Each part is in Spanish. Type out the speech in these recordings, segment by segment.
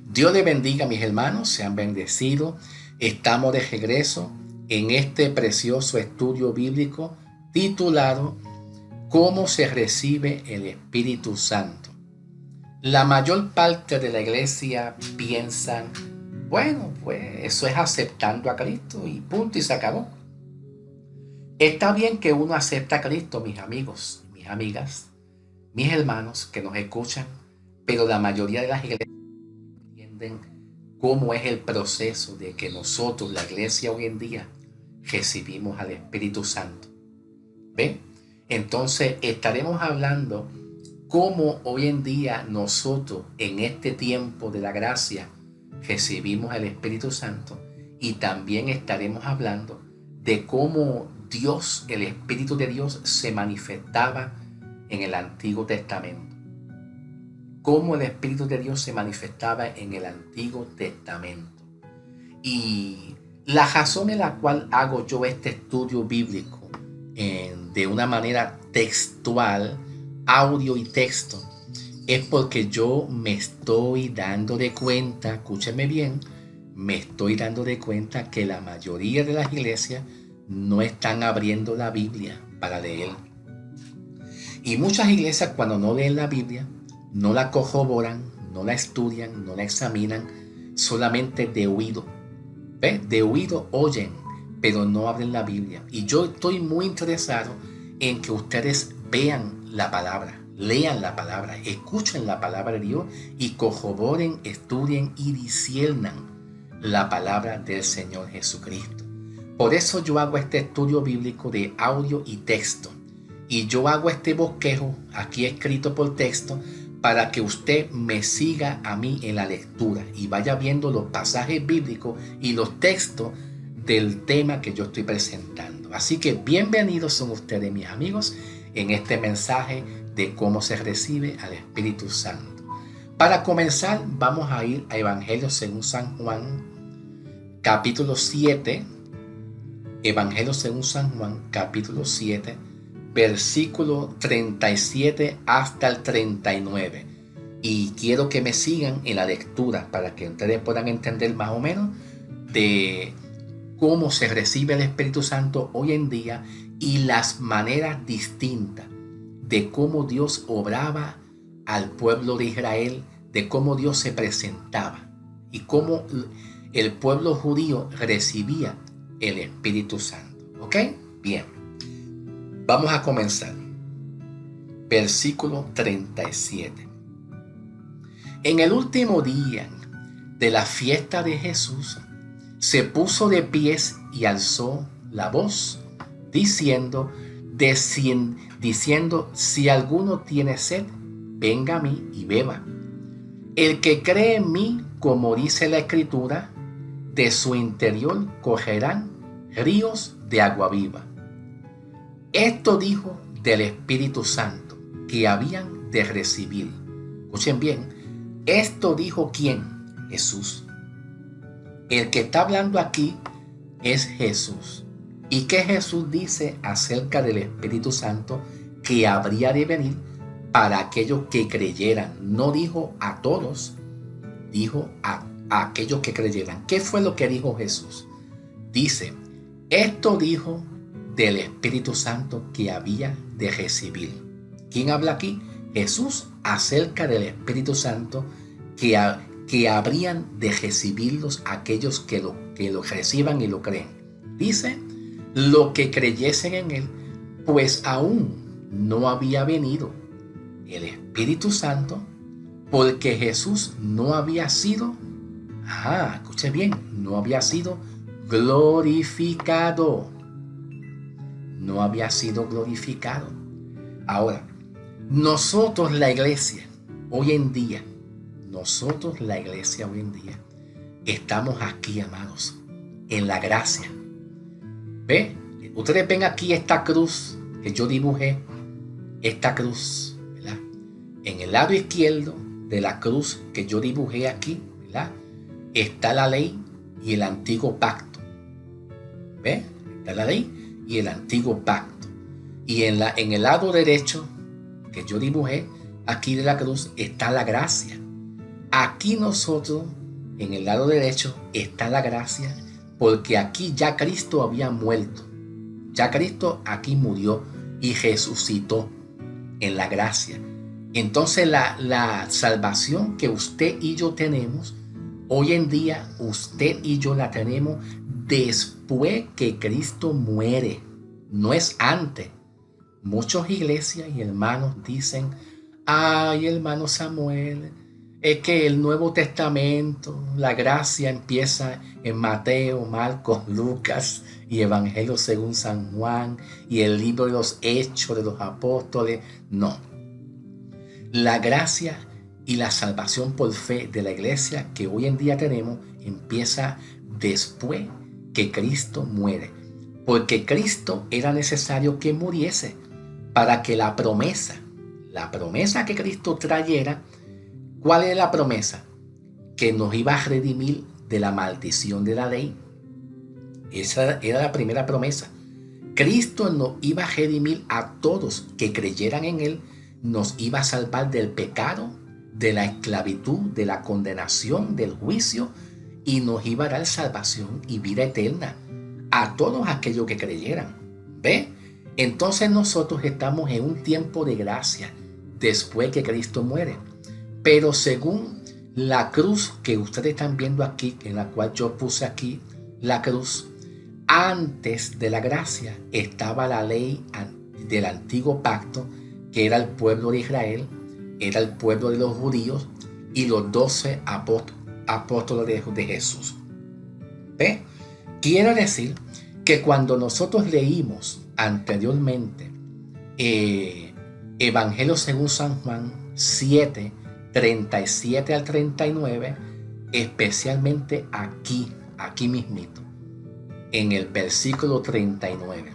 Dios les bendiga, mis hermanos, sean bendecidos. Estamos de regreso en este precioso estudio bíblico titulado ¿Cómo se recibe el Espíritu Santo? La mayor parte de la iglesia piensan, bueno, pues eso es aceptando a Cristo y punto y se acabó. Está bien que uno acepta a Cristo, mis amigos, mis amigas, mis hermanos que nos escuchan, pero la mayoría de las iglesias entienden cómo es el proceso de que nosotros, la iglesia hoy en día, recibimos al Espíritu Santo. ¿Ven? Entonces estaremos hablando cómo hoy en día nosotros, en este tiempo de la gracia, recibimos al Espíritu Santo, y también estaremos hablando de cómo Dios, el Espíritu de Dios, se manifestaba en el Antiguo Testamento. Cómo el Espíritu de Dios se manifestaba en el Antiguo Testamento. Y la razón en la cual hago yo este estudio bíblico de una manera textual, audio y texto, es porque yo me estoy dando de cuenta, escúchenme bien, me estoy dando de cuenta que la mayoría de las iglesias no están abriendo la Biblia para leer. Y muchas iglesias, cuando no leen la Biblia, no la corroboran, no la estudian, no la examinan, solamente de oído. ¿Ves? De oído oyen, pero no abren la Biblia. Y yo estoy muy interesado en que ustedes vean la palabra, lean la palabra, escuchen la palabra de Dios y corroboren, estudien y disciernan la palabra del Señor Jesucristo. Por eso yo hago este estudio bíblico de audio y texto. Y yo hago este bosquejo aquí escrito por texto para que usted me siga a mí en la lectura y vaya viendo los pasajes bíblicos y los textos del tema que yo estoy presentando. Así que bienvenidos son ustedes, mis amigos, en este mensaje de cómo se recibe al Espíritu Santo. Para comenzar, vamos a ir a Evangelio según San Juan, capítulo 7. Evangelio según San Juan, capítulo 7, versículo 37 hasta el 39. Y quiero que me sigan en la lectura para que ustedes puedan entender más o menos de cómo se recibe el Espíritu Santo hoy en día y las maneras distintas de cómo Dios obraba al pueblo de Israel, de cómo Dios se presentaba y cómo el pueblo judío recibía el Espíritu Santo. ¿Ok? Bien. Vamos a comenzar. Versículo 37. En el último día de la fiesta de Jesús, se puso de pies y alzó la voz, diciendo, si alguno tiene sed, venga a mí y beba. El que cree en mí, como dice la Escritura, de su interior correrán ríos de agua viva. Esto dijo del Espíritu Santo que habían de recibir. Escuchen bien, esto dijo ¿quién? Jesús. El que está hablando aquí es Jesús. ¿Y qué Jesús dice acerca del Espíritu Santo que habría de venir para aquellos que creyeran? No dijo a todos, dijo a aquellos que creyeran. ¿Qué fue lo que dijo Jesús? Dice, esto dijo del Espíritu Santo que había de recibir. ¿Quién habla aquí? Jesús, acerca del Espíritu Santo que habrían de recibirlos aquellos que lo reciban y lo creen. Dice, lo que creyesen en él, pues aún no había venido el Espíritu Santo, porque Jesús no había sido, escuche bien, no había sido glorificado. No había sido glorificado. Ahora, nosotros la iglesia hoy en día, estamos aquí, amados, en la gracia. ¿Ve? Ustedes ven aquí esta cruz que yo dibujé, esta cruz, ¿verdad? En el lado izquierdo de la cruz que yo dibujé aquí, ¿verdad? Está la ley y el antiguo pacto. ¿Ve? Está la ley y el antiguo pacto. Y en el lado derecho que yo dibujé aquí de la cruz está la gracia. aquí nosotros, en el lado derecho, está la gracia, porque aquí ya Cristo había muerto. Ya Cristo aquí murió y resucitó en la gracia. Entonces la salvación que usted y yo tenemos, hoy en día usted y yo la tenemos después que Cristo muere, no es antes. Muchas iglesias y hermanos dicen, ay, hermano Samuel, es que el Nuevo Testamento, la gracia empieza en Mateo, Marcos, Lucas y Evangelio según San Juan y el libro de los Hechos de los Apóstoles. No, la gracia y la salvación por fe de la iglesia que hoy en día tenemos empieza después que Cristo muere. Porque Cristo era necesario que muriese para que la promesa que Cristo trayera, ¿cuál era la promesa? Que nos iba a redimir de la maldición de la ley. Esa era la primera promesa. Cristo nos iba a redimir a todos que creyeran en Él, nos iba a salvar del pecado, de la esclavitud, de la condenación, del juicio, y nos iba a dar salvación y vida eterna a todos aquellos que creyeran. ¿Ve? Entonces nosotros estamos en un tiempo de gracia después que Cristo muere. Pero según la cruz que ustedes están viendo aquí, en la cual yo puse aquí la cruz, antes de la gracia estaba la ley del antiguo pacto, que era el pueblo de Israel, era el pueblo de los judíos y los 12 apóstoles de Jesús. ¿Ve? Quiere decir que cuando nosotros leímos anteriormente Evangelio según San Juan 7, 37 al 39, especialmente aquí mismito, en el versículo 39,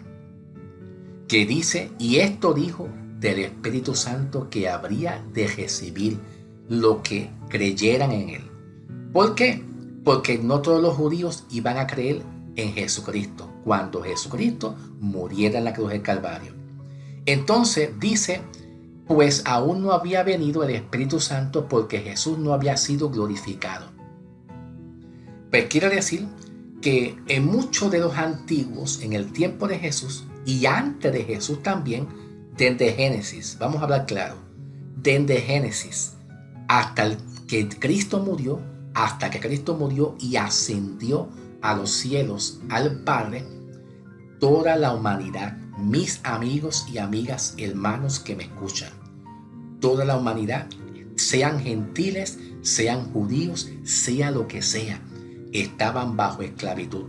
que dice, y esto dijo del Espíritu Santo que habría de recibir lo que creyeran en él. ¿Por qué? Porque no todos los judíos iban a creer en Jesucristo cuando Jesucristo muriera en la cruz del Calvario. Entonces dice, pues aún no había venido el Espíritu Santo porque Jesús no había sido glorificado. Pues quiere decir que en muchos de los antiguos, en el tiempo de Jesús y antes de Jesús también, desde Génesis, vamos a hablar claro, desde Génesis hasta que Cristo murió, y ascendió a los cielos, al Padre, toda la humanidad, mis amigos y amigas, hermanos que me escuchan, toda la humanidad, sean gentiles, sean judíos, sea lo que sea, estaban bajo esclavitud,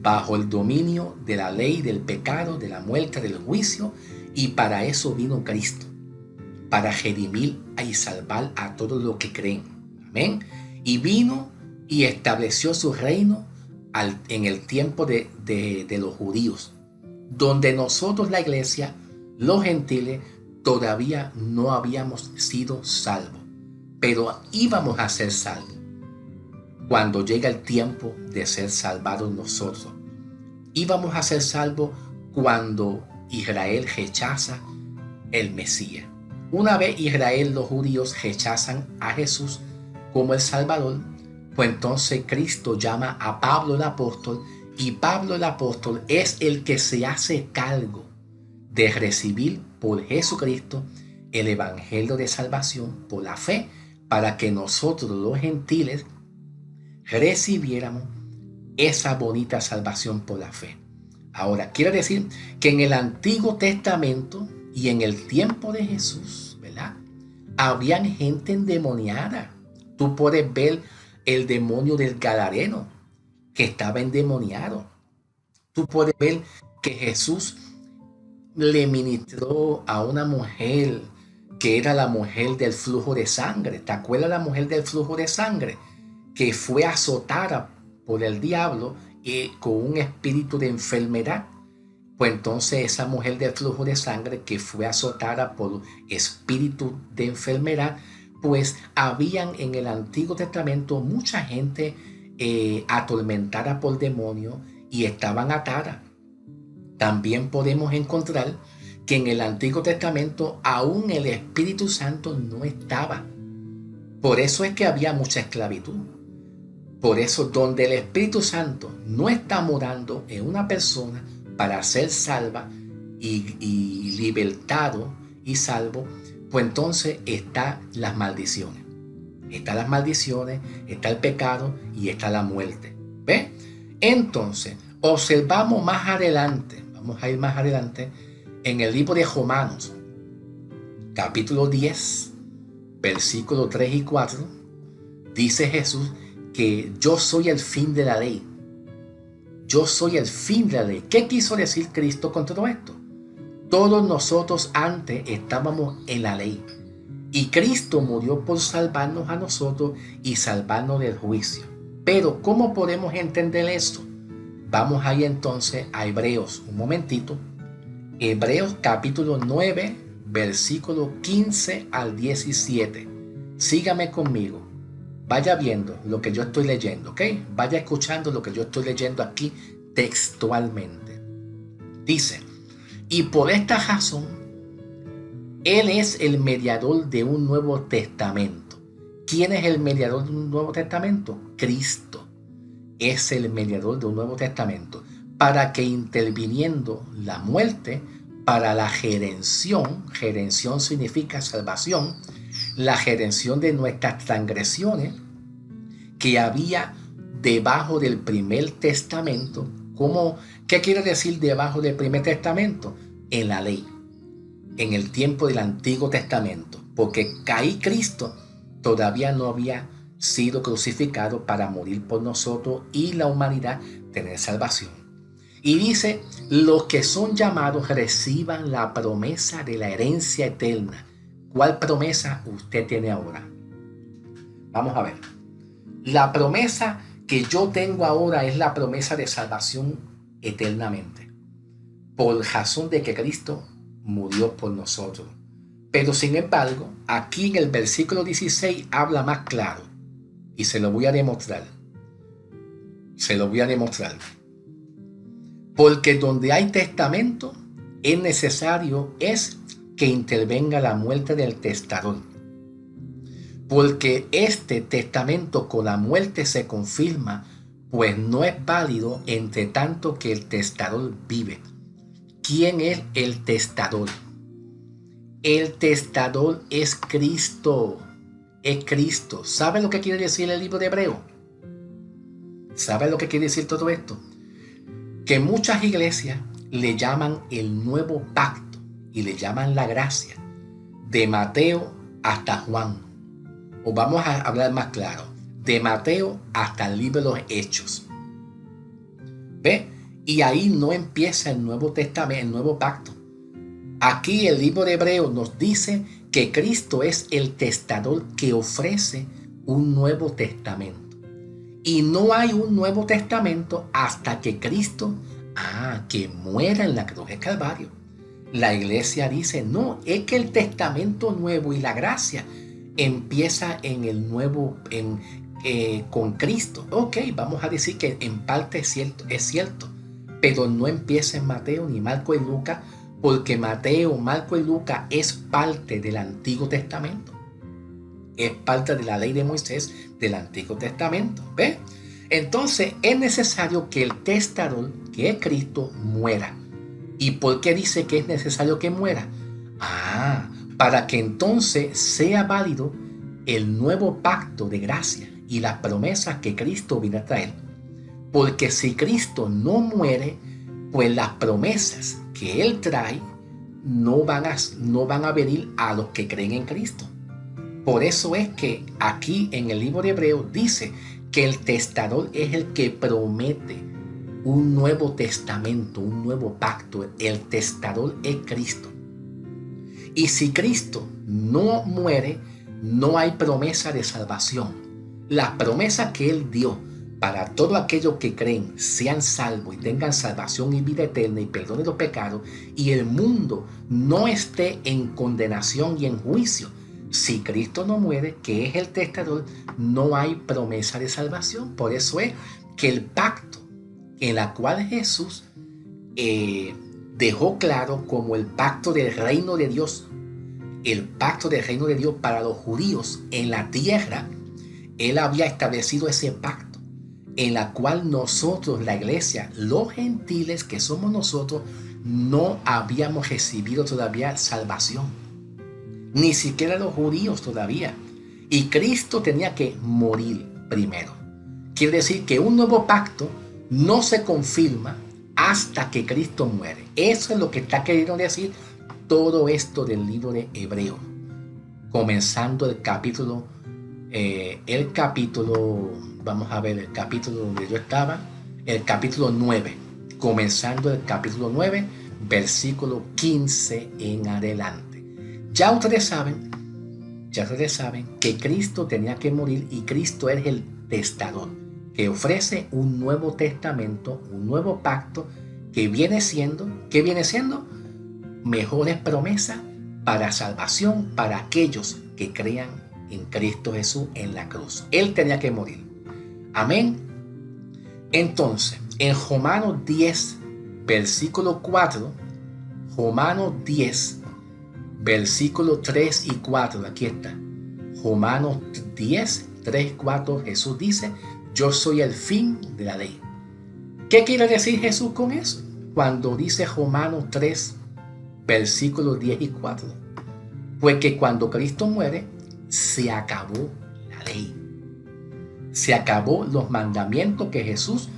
bajo el dominio de la ley, del pecado, de la muerte, del juicio, y para eso vino Cristo, para redimir y salvar a todos los que creen. Amén. Y vino y estableció su reino en el tiempo de los judíos, donde nosotros, la iglesia, los gentiles, todavía no habíamos sido salvos, pero íbamos a ser salvos cuando llega el tiempo de ser salvados nosotros. Íbamos a ser salvos cuando Israel rechaza el Mesías. Una vez Israel, los judíos, rechazan a Jesús como el Salvador, pues entonces Cristo llama a Pablo el apóstol, y Pablo el apóstol es el que se hace cargo de recibir por Jesucristo el evangelio de salvación por la fe, para que nosotros los gentiles recibiéramos esa bonita salvación por la fe. Ahora, quiere decir que en el Antiguo Testamento y en el tiempo de Jesús, ¿verdad?, habían gente endemoniada. Tú puedes ver el demonio del Gadareno, que estaba endemoniado. Tú puedes ver que Jesús le ministró a una mujer que era la mujer del flujo de sangre. ¿Te acuerdas la mujer del flujo de sangre? Que fue azotada por el diablo con un espíritu de enfermedad. Pues entonces esa mujer del flujo de sangre que fue azotada por espíritu de enfermedad, pues habían en el Antiguo Testamento mucha gente atormentada por demonios y estaban atadas. También podemos encontrar que en el Antiguo Testamento aún el Espíritu Santo no estaba. Por eso es que había mucha esclavitud. Por eso, donde el Espíritu Santo no está morando en una persona para ser salva y libertado y salvo, pues entonces están las maldiciones. Están las maldiciones, está el pecado y está la muerte. ¿Ve? Entonces, observamos más adelante, vamos a ir más adelante, en el libro de Romanos, capítulo 10, versículos 3 y 4, dice Jesús que yo soy el fin de la ley. Yo soy el fin de la ley. ¿Qué quiso decir Cristo con todo esto? Todos nosotros antes estábamos en la ley. Y Cristo murió por salvarnos a nosotros y salvarnos del juicio. Pero ¿cómo podemos entender esto? Vamos ahí entonces a Hebreos, un momentito. Hebreos capítulo 9, versículo 15 al 17. Sígame conmigo. Vaya viendo lo que yo estoy leyendo, ¿ok? Vaya escuchando lo que yo estoy leyendo aquí textualmente. Dice, y por esta razón, Él es el mediador de un nuevo testamento. ¿Quién es el mediador de un nuevo testamento? Cristo es el mediador de un nuevo testamento, para que interviniendo la muerte para la redención significa salvación, la redención de nuestras transgresiones que había debajo del primer testamento. ¿Qué quiere decir debajo del primer testamento? En la ley, en el tiempo del Antiguo Testamento, porque ahí Cristo todavía no había sido crucificado para morir por nosotros y la humanidad tener salvación. Y dice, los que son llamados reciban la promesa de la herencia eterna. ¿Cuál promesa usted tiene ahora? Vamos a ver. La promesa que yo tengo ahora es la promesa de salvación eternamente, por razón de que Cristo murió por nosotros. Pero sin embargo, aquí en el versículo 16 habla más claro. Y se lo voy a demostrar. Porque donde hay testamento, es necesario que intervenga la muerte del testador. Porque este testamento con la muerte se confirma, pues no es válido entre tanto que el testador vive. ¿Quién es el testador? El testador es Cristo. Es Cristo. ¿Sabe lo que quiere decir el libro de Hebreo? ¿Sabe lo que quiere decir todo esto? Que muchas iglesias le llaman el nuevo pacto y le llaman la gracia, de Mateo hasta Juan. O vamos a hablar más claro, de Mateo hasta el libro de los Hechos. ¿Ve? Y ahí no empieza el Nuevo Testamento, el nuevo pacto. Aquí el libro de Hebreos nos dice que Cristo es el testador que ofrece un nuevo testamento. Y no hay un nuevo testamento hasta que Cristo, que muera en la cruz del Calvario. La iglesia dice, no, es que el testamento nuevo y la gracia empieza en el nuevo, con Cristo. Ok, vamos a decir que en parte es cierto, pero no empieza en Mateo, ni Marco y Lucas, porque Mateo, Marco y Lucas es parte del Antiguo Testamento. Es parte de la ley de Moisés del Antiguo Testamento. ¿Ve? Entonces es necesario que el testador, que es Cristo, muera. ¿Y por qué dice que es necesario que muera? Para que entonces sea válido el nuevo pacto de gracia y las promesas que Cristo viene a traer. Porque si Cristo no muere, pues las promesas que Él trae no van a venir a los que creen en Cristo. Por eso es que aquí en el libro de Hebreos dice que el testador es el que promete un nuevo testamento, un nuevo pacto. El testador es Cristo. Y si Cristo no muere, no hay promesa de salvación. Las promesas que Él dio para todos aquellos que creen sean salvos y tengan salvación y vida eterna y perdone los pecados, y el mundo no esté en condenación y en juicio. Si Cristo no muere, que es el testador, no hay promesa de salvación. Por eso es que el pacto en la cual Jesús dejó claro como el pacto del reino de Dios, el pacto del reino de Dios para los judíos en la tierra, Él había establecido ese pacto en la cual nosotros, la iglesia, los gentiles que somos nosotros, no habíamos recibido todavía salvación. Ni siquiera los judíos todavía. Y Cristo tenía que morir primero. Quiere decir que un nuevo pacto no se confirma hasta que Cristo muere. Eso es lo que está queriendo decir todo esto del libro de Hebreo. Comenzando el capítulo, vamos a ver el capítulo donde yo estaba, el capítulo 9. Comenzando el capítulo 9, versículo 15 en adelante. Ya ustedes saben que Cristo tenía que morir y Cristo es el testador que ofrece un nuevo testamento, un nuevo pacto que viene siendo mejores promesas para salvación para aquellos que crean en Cristo Jesús en la cruz. Él tenía que morir. Amén. Entonces, en Romanos 10, versículo 4, Romanos 10, versículo 3 y 4, aquí está. Romanos 10, 3, 4, Jesús dice, yo soy el fin de la ley. ¿Qué quiere decir Jesús con eso? Cuando dice Romanos 3, versículos 10 y 4. Pues que cuando Cristo muere, se acabó la ley. Se acabó los mandamientos que Jesús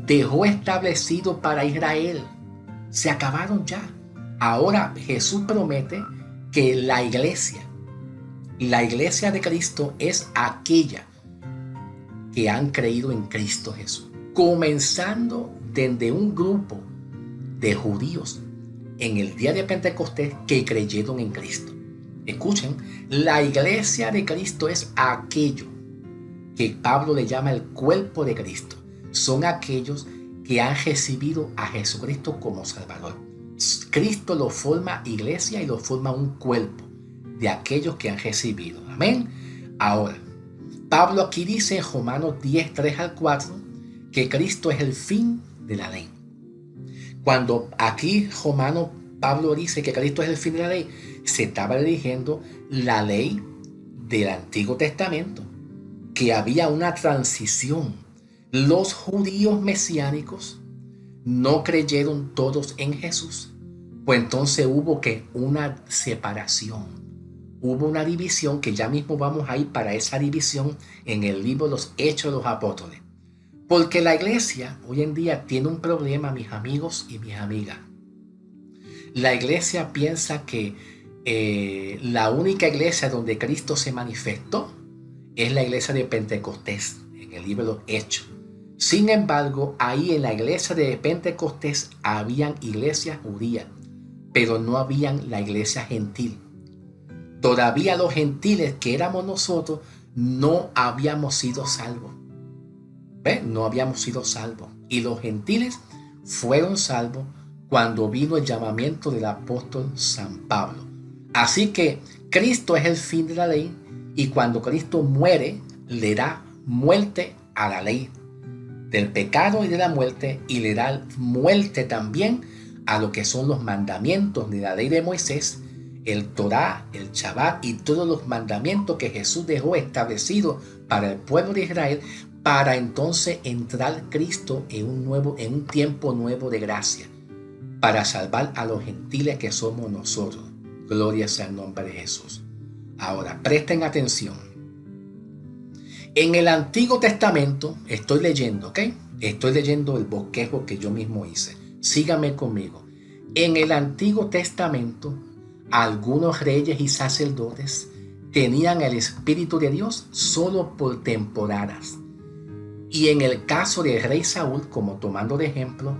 dejó establecido para Israel. Se acabaron ya. Ahora Jesús promete que la iglesia de Cristo es aquella que han creído en Cristo Jesús. Comenzando desde un grupo de judíos en el día de Pentecostés que creyeron en Cristo. Escuchen, la iglesia de Cristo es aquello que Pablo le llama el cuerpo de Cristo. Son aquellos que han recibido a Jesucristo como Salvador. Cristo lo forma iglesia y lo forma un cuerpo de aquellos que han recibido. Amén. Ahora, Pablo aquí dice en Romanos 10, 3 al 4 que Cristo es el fin de la ley. Cuando aquí Pablo dice que Cristo es el fin de la ley, se estaba dirigiendo la ley del Antiguo Testamento, que había una transición. Los judíos mesiánicos no creyeron todos en Jesús, pues entonces hubo una separación, hubo una división que ya mismo vamos a ir para esa división en el libro de los Hechos de los Apóstoles. Porque la iglesia hoy en día tiene un problema, mis amigos y mis amigas. La iglesia piensa que la única iglesia donde Cristo se manifestó es la iglesia de Pentecostés, en el libro de los Hechos. Sin embargo, ahí en la iglesia de Pentecostés habían iglesias judías, pero no habían la iglesia gentil. Todavía los gentiles que éramos nosotros no habíamos sido salvos. No habíamos sido salvos. Y los gentiles fueron salvos cuando vino el llamamiento del apóstol San Pablo. Así que Cristo es el fin de la ley y cuando Cristo muere, le da muerte a la ley del pecado y de la muerte y le da muerte también a lo que son los mandamientos de la ley de Moisés, el Torá, el Shabbat y todos los mandamientos que Jesús dejó establecidos para el pueblo de Israel, para entonces entrar Cristo en un tiempo nuevo de gracia, para salvar a los gentiles que somos nosotros. Gloria sea el nombre de Jesús. Ahora, presten atención. En el Antiguo Testamento, estoy leyendo, ¿ok? Estoy leyendo el bosquejo que yo mismo hice. Síganme conmigo. En el Antiguo Testamento, algunos reyes y sacerdotes tenían el Espíritu de Dios solo por temporadas. Y en el caso del rey Saúl, como tomando de ejemplo,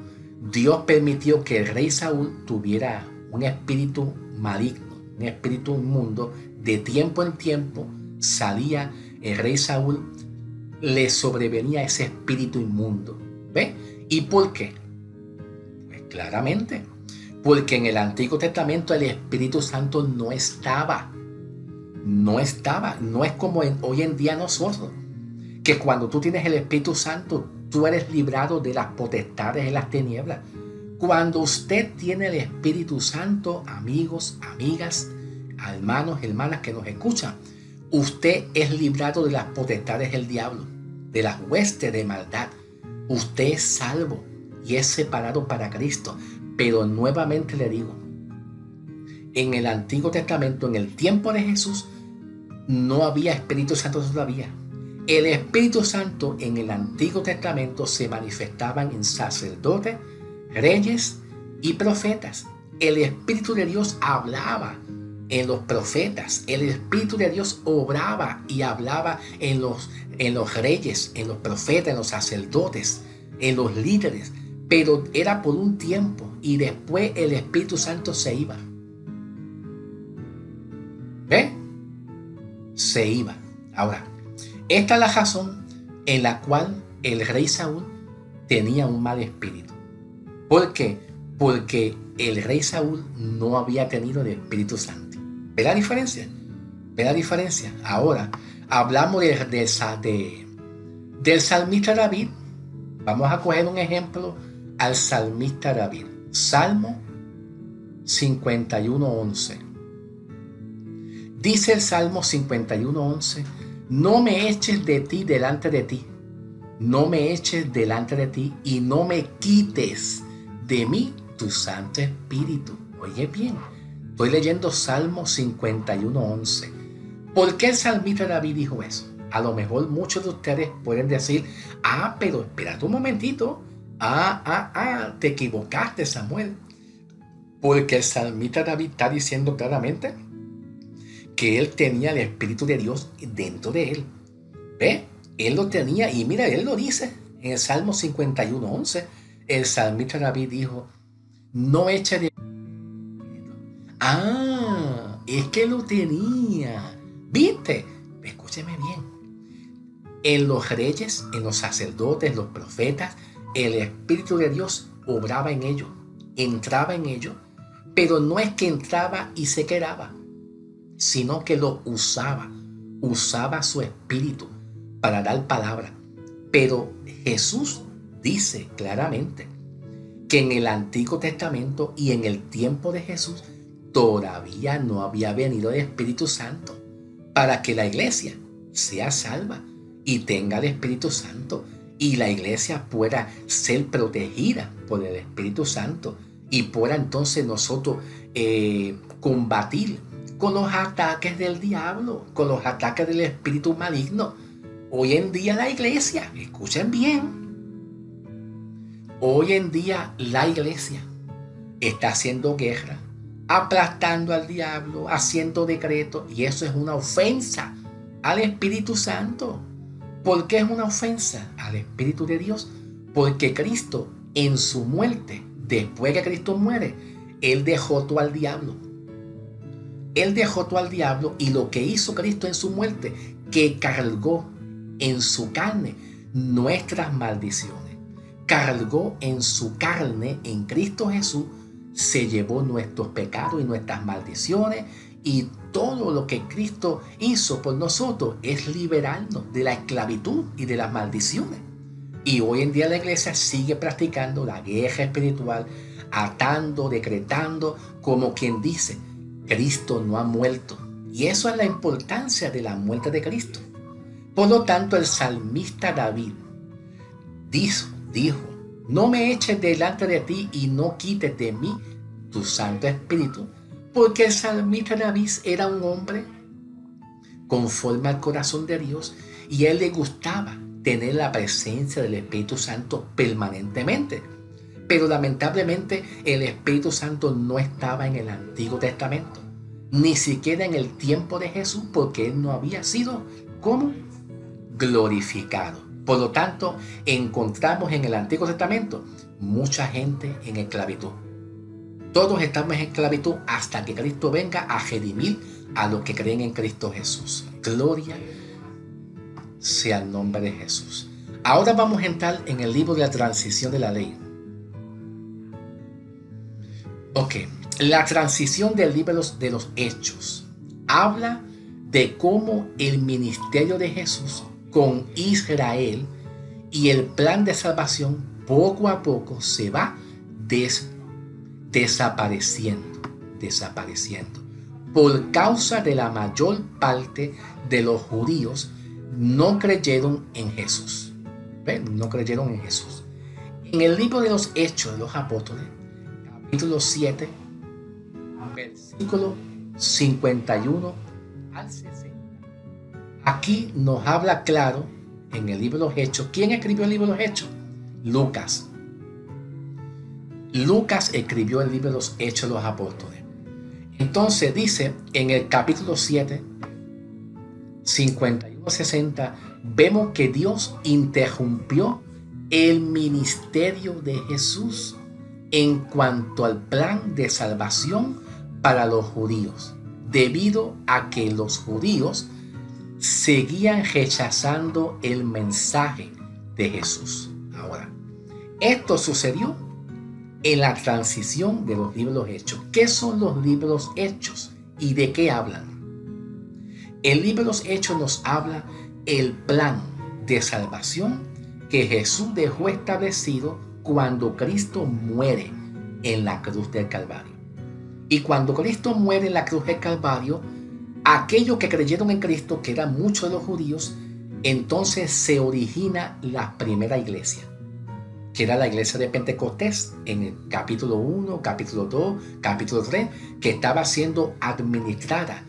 Dios permitió que el rey Saúl tuviera un espíritu maligno, un espíritu inmundo. De tiempo en tiempo salía el rey Saúl, le sobrevenía ese espíritu inmundo. ¿Ve? ¿Y por qué? Pues claramente, porque en el Antiguo Testamento el Espíritu Santo no estaba. No es como hoy en día nosotros, que cuando tú tienes el Espíritu Santo, tú eres librado de las potestades de las tinieblas. Cuando usted tiene el Espíritu Santo, amigos, amigas, hermanos, hermanas que nos escuchan, usted es librado de las potestades del diablo, de las huestes de maldad. Usted es salvo y es separado para Cristo. Pero nuevamente le digo, en el Antiguo Testamento, en el tiempo de Jesús, no había Espíritu Santo todavía. El Espíritu Santo en el Antiguo Testamento se manifestaban en sacerdotes, reyes y profetas. El Espíritu de Dios hablaba en los profetas. El Espíritu de Dios obraba y hablaba en los reyes, en los profetas, en los sacerdotes, en los líderes. Pero era por un tiempo y después el Espíritu Santo se iba. ¿Ve? Se iba. Ahora, esta es la razón en la cual el rey Saúl tenía un mal espíritu. ¿Por qué? Porque el rey Saúl no había tenido el Espíritu Santo. ¿Ve la diferencia? ¿Ve la diferencia? Ahora, hablamos del salmista David. Vamos a coger un ejemplo al salmista David. Salmo 51:11. Dice el Salmo 51:11: no me eches de ti delante de ti, no me eches delante de ti y no me quites de mí tu Santo Espíritu. Oye bien, estoy leyendo Salmo 51:11. ¿Por qué el salmista David dijo eso? A lo mejor muchos de ustedes pueden decir, pero espérate un momentito. Te equivocaste, Samuel. Porque el salmista David está diciendo claramente que él tenía el Espíritu de Dios dentro de él. ¿Ve? Él lo tenía y mira, él lo dice en el Salmo 51:11. El salmista David dijo, no eche de... es que lo tenía. ¿Viste? Escúcheme bien. En los reyes, en los sacerdotes, los profetas, el Espíritu de Dios obraba en ellos, entraba en ellos, pero no es que entraba y se quedaba, sino que lo usaba su espíritu para dar palabra. Pero Jesús dice claramente que en el Antiguo Testamento y en el tiempo de Jesús todavía no había venido el Espíritu Santo para que la iglesia sea salva y tenga el Espíritu Santo y la iglesia pueda ser protegida por el Espíritu Santo y pueda entonces nosotros combatir con los ataques del diablo, con los ataques del espíritu maligno. Hoy en día la iglesia, escuchen bien, hoy en día la iglesia está haciendo guerra, aplastando al diablo, haciendo decretos, y eso es una ofensa al Espíritu Santo. ¿Por qué es una ofensa al Espíritu de Dios? Porque Cristo en su muerte, después que Cristo muere, Él dejó todo al diablo. Él dejó todo al diablo y lo que hizo Cristo en su muerte, que cargó en su carne nuestras maldiciones. Cargó en su carne, en Cristo Jesús, se llevó nuestros pecados y nuestras maldiciones, y todo lo que Cristo hizo por nosotros es liberarnos de la esclavitud y de las maldiciones. Y hoy en día la iglesia sigue practicando la guerra espiritual, atando, decretando, como quien dice, Cristo no ha muerto. Y eso es la importancia de la muerte de Cristo. Por lo tanto, el salmista David dijo, no me eches delante de ti y no quites de mí tu Santo Espíritu, porque el salmista David era un hombre conforme al corazón de Dios y a él le gustaba tener la presencia del Espíritu Santo permanentemente. Pero lamentablemente el Espíritu Santo no estaba en el Antiguo Testamento, ni siquiera en el tiempo de Jesús, porque él no había sido como glorificado. Por lo tanto, encontramos en el Antiguo Testamento mucha gente en esclavitud. Todos estamos en esclavitud hasta que Cristo venga a redimir a los que creen en Cristo Jesús. Gloria sea el nombre de Jesús. Ahora vamos a entrar en el libro de la transición de la ley. Ok, la transición del libro de los Hechos habla de cómo el ministerio de Jesús con Israel y el plan de salvación poco a poco se va desapareciendo. por causa de la mayor parte de los judíos no creyeron en Jesús. ¿Ven? No creyeron en Jesús. En el libro de los Hechos de los Apóstoles, capítulo 7, versículo 51 al 60. Aquí nos habla claro en el libro de los Hechos. ¿Quién escribió el libro de los Hechos? Lucas. Lucas escribió el libro de los Hechos de los Apóstoles. Entonces dice en el capítulo 7, 51-60, vemos que Dios interrumpió el ministerio de Jesús en cuanto al plan de salvación para los judíos, debido a que los judíos seguían rechazando el mensaje de Jesús. Ahora, esto sucedió en la transición de los libros Hechos. ¿Qué son los libros Hechos y de qué hablan? El libro de los Hechos nos habla el plan de salvación que Jesús dejó establecido cuando Cristo muere en la cruz del Calvario. Y cuando Cristo muere en la cruz del Calvario, aquellos que creyeron en Cristo, que eran muchos de los judíos, entonces se origina la primera iglesia, que era la iglesia de Pentecostés, en el capítulo 1, capítulo 2, capítulo 3, que estaba siendo administrada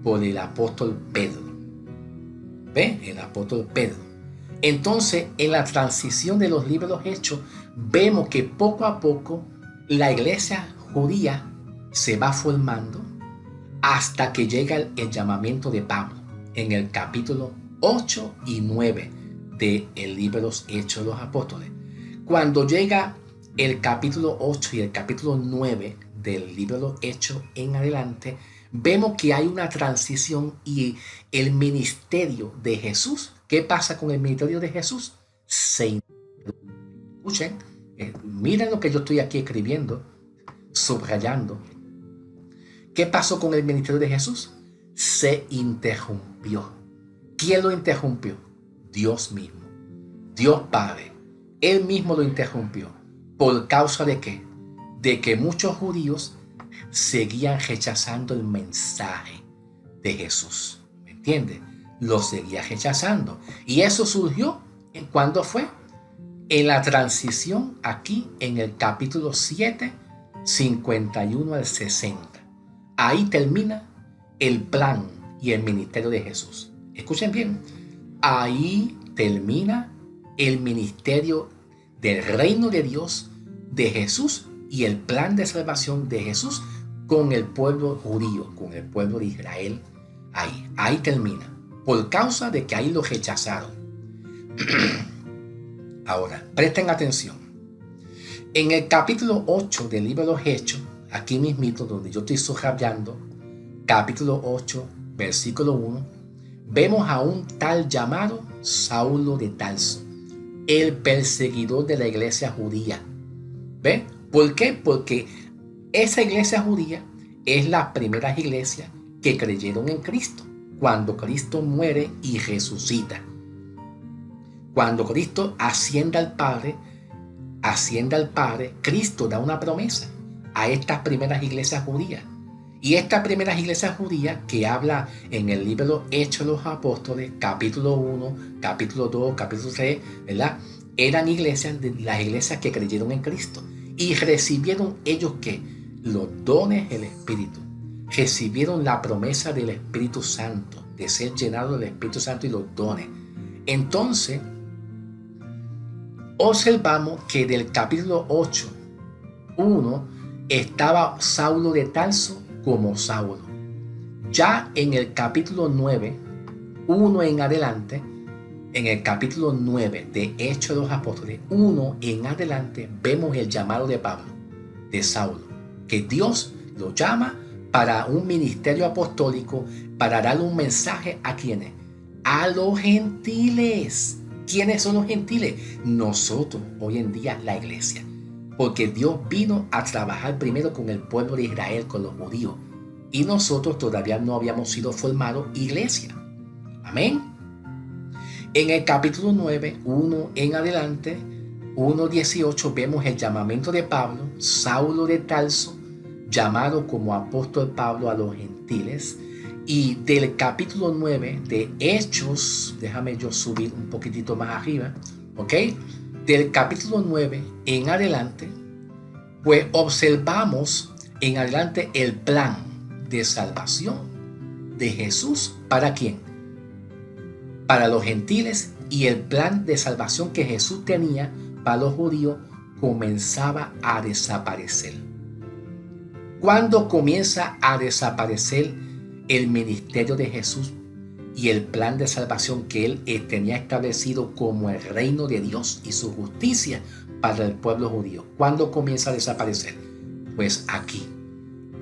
por el apóstol Pedro. ¿Ve? El apóstol Pedro. Entonces, en la transición de los libros Hechos, vemos que poco a poco la iglesia judía se va formando hasta que llega el llamamiento de Pablo en el capítulo 8 y 9 del libro de los Hechos de los Apóstoles. Cuando llega el capítulo 8 y el capítulo 9 del libro de los Hechos en adelante, vemos que hay una transición y el ministerio de Jesús. ¿Qué pasa con el ministerio de Jesús? Escuchen, miren lo que yo estoy aquí escribiendo, subrayando. ¿Qué pasó con el ministerio de Jesús? Se interrumpió. ¿Quién lo interrumpió? Dios mismo. Dios Padre. Él mismo lo interrumpió. ¿Por causa de qué? De que muchos judíos seguían rechazando el mensaje de Jesús. ¿Me entiendes? Lo seguía rechazando. Y eso surgió, ¿cuándo fue? En la transición aquí en el capítulo 7, 51 al 60. Ahí termina el plan y el ministerio de Jesús. Escuchen bien. Ahí termina el ministerio del reino de Dios, de Jesús, y el plan de salvación de Jesús con el pueblo judío, con el pueblo de Israel. Ahí termina. Por causa de que ahí lo rechazaron. Ahora, presten atención. En el capítulo 8 del libro de los Hechos, aquí mismito donde yo estoy subrayando, capítulo 8, versículo 1, vemos a un tal llamado Saulo de Tarso, el perseguidor de la iglesia judía. ¿Ven? ¿Por qué? Porque esa iglesia judía es la primera iglesia que creyeron en Cristo, cuando Cristo muere y resucita. Cuando Cristo asciende al Padre, Cristo da una promesa a estas primeras iglesias judías. Y estas primeras iglesias judías que habla en el libro Hechos de los Apóstoles, capítulo 1, capítulo 2, capítulo 3, ¿verdad? Eran iglesias, las iglesias que creyeron en Cristo. Y recibieron ellos ¿qué? Los dones del Espíritu. Recibieron la promesa del Espíritu Santo, de ser llenados del Espíritu Santo y los dones. Entonces, observamos que del capítulo 8, 1, estaba Saulo de Tarso como Saulo. Ya en el capítulo 9, 1 en adelante, en el capítulo 9 de Hechos de los Apóstoles, 1 en adelante, vemos el llamado de Pablo, de Saulo, que Dios lo llama para un ministerio apostólico, para darle un mensaje a ¿quiénes? A los gentiles. ¿Quiénes son los gentiles? Nosotros, hoy en día, la iglesia. Porque Dios vino a trabajar primero con el pueblo de Israel, con los judíos. Y nosotros todavía no habíamos sido formados iglesia. Amén. En el capítulo 9, 1 en adelante, 1:18, vemos el llamamiento de Pablo, Saulo de Tarso, llamado como apóstol Pablo a los gentiles. Y del capítulo 9 de Hechos, déjame yo subir un poquitito más arriba, ¿ok? Del capítulo 9 en adelante, pues observamos en adelante el plan de salvación de Jesús. ¿Para quién? Para los gentiles, y el plan de salvación que Jesús tenía para los judíos comenzaba a desaparecer. ¿Cuándo comienza a desaparecer el ministerio de Jesús y el plan de salvación que él tenía establecido como el reino de Dios y su justicia para el pueblo judío? ¿Cuándo comienza a desaparecer? Pues aquí,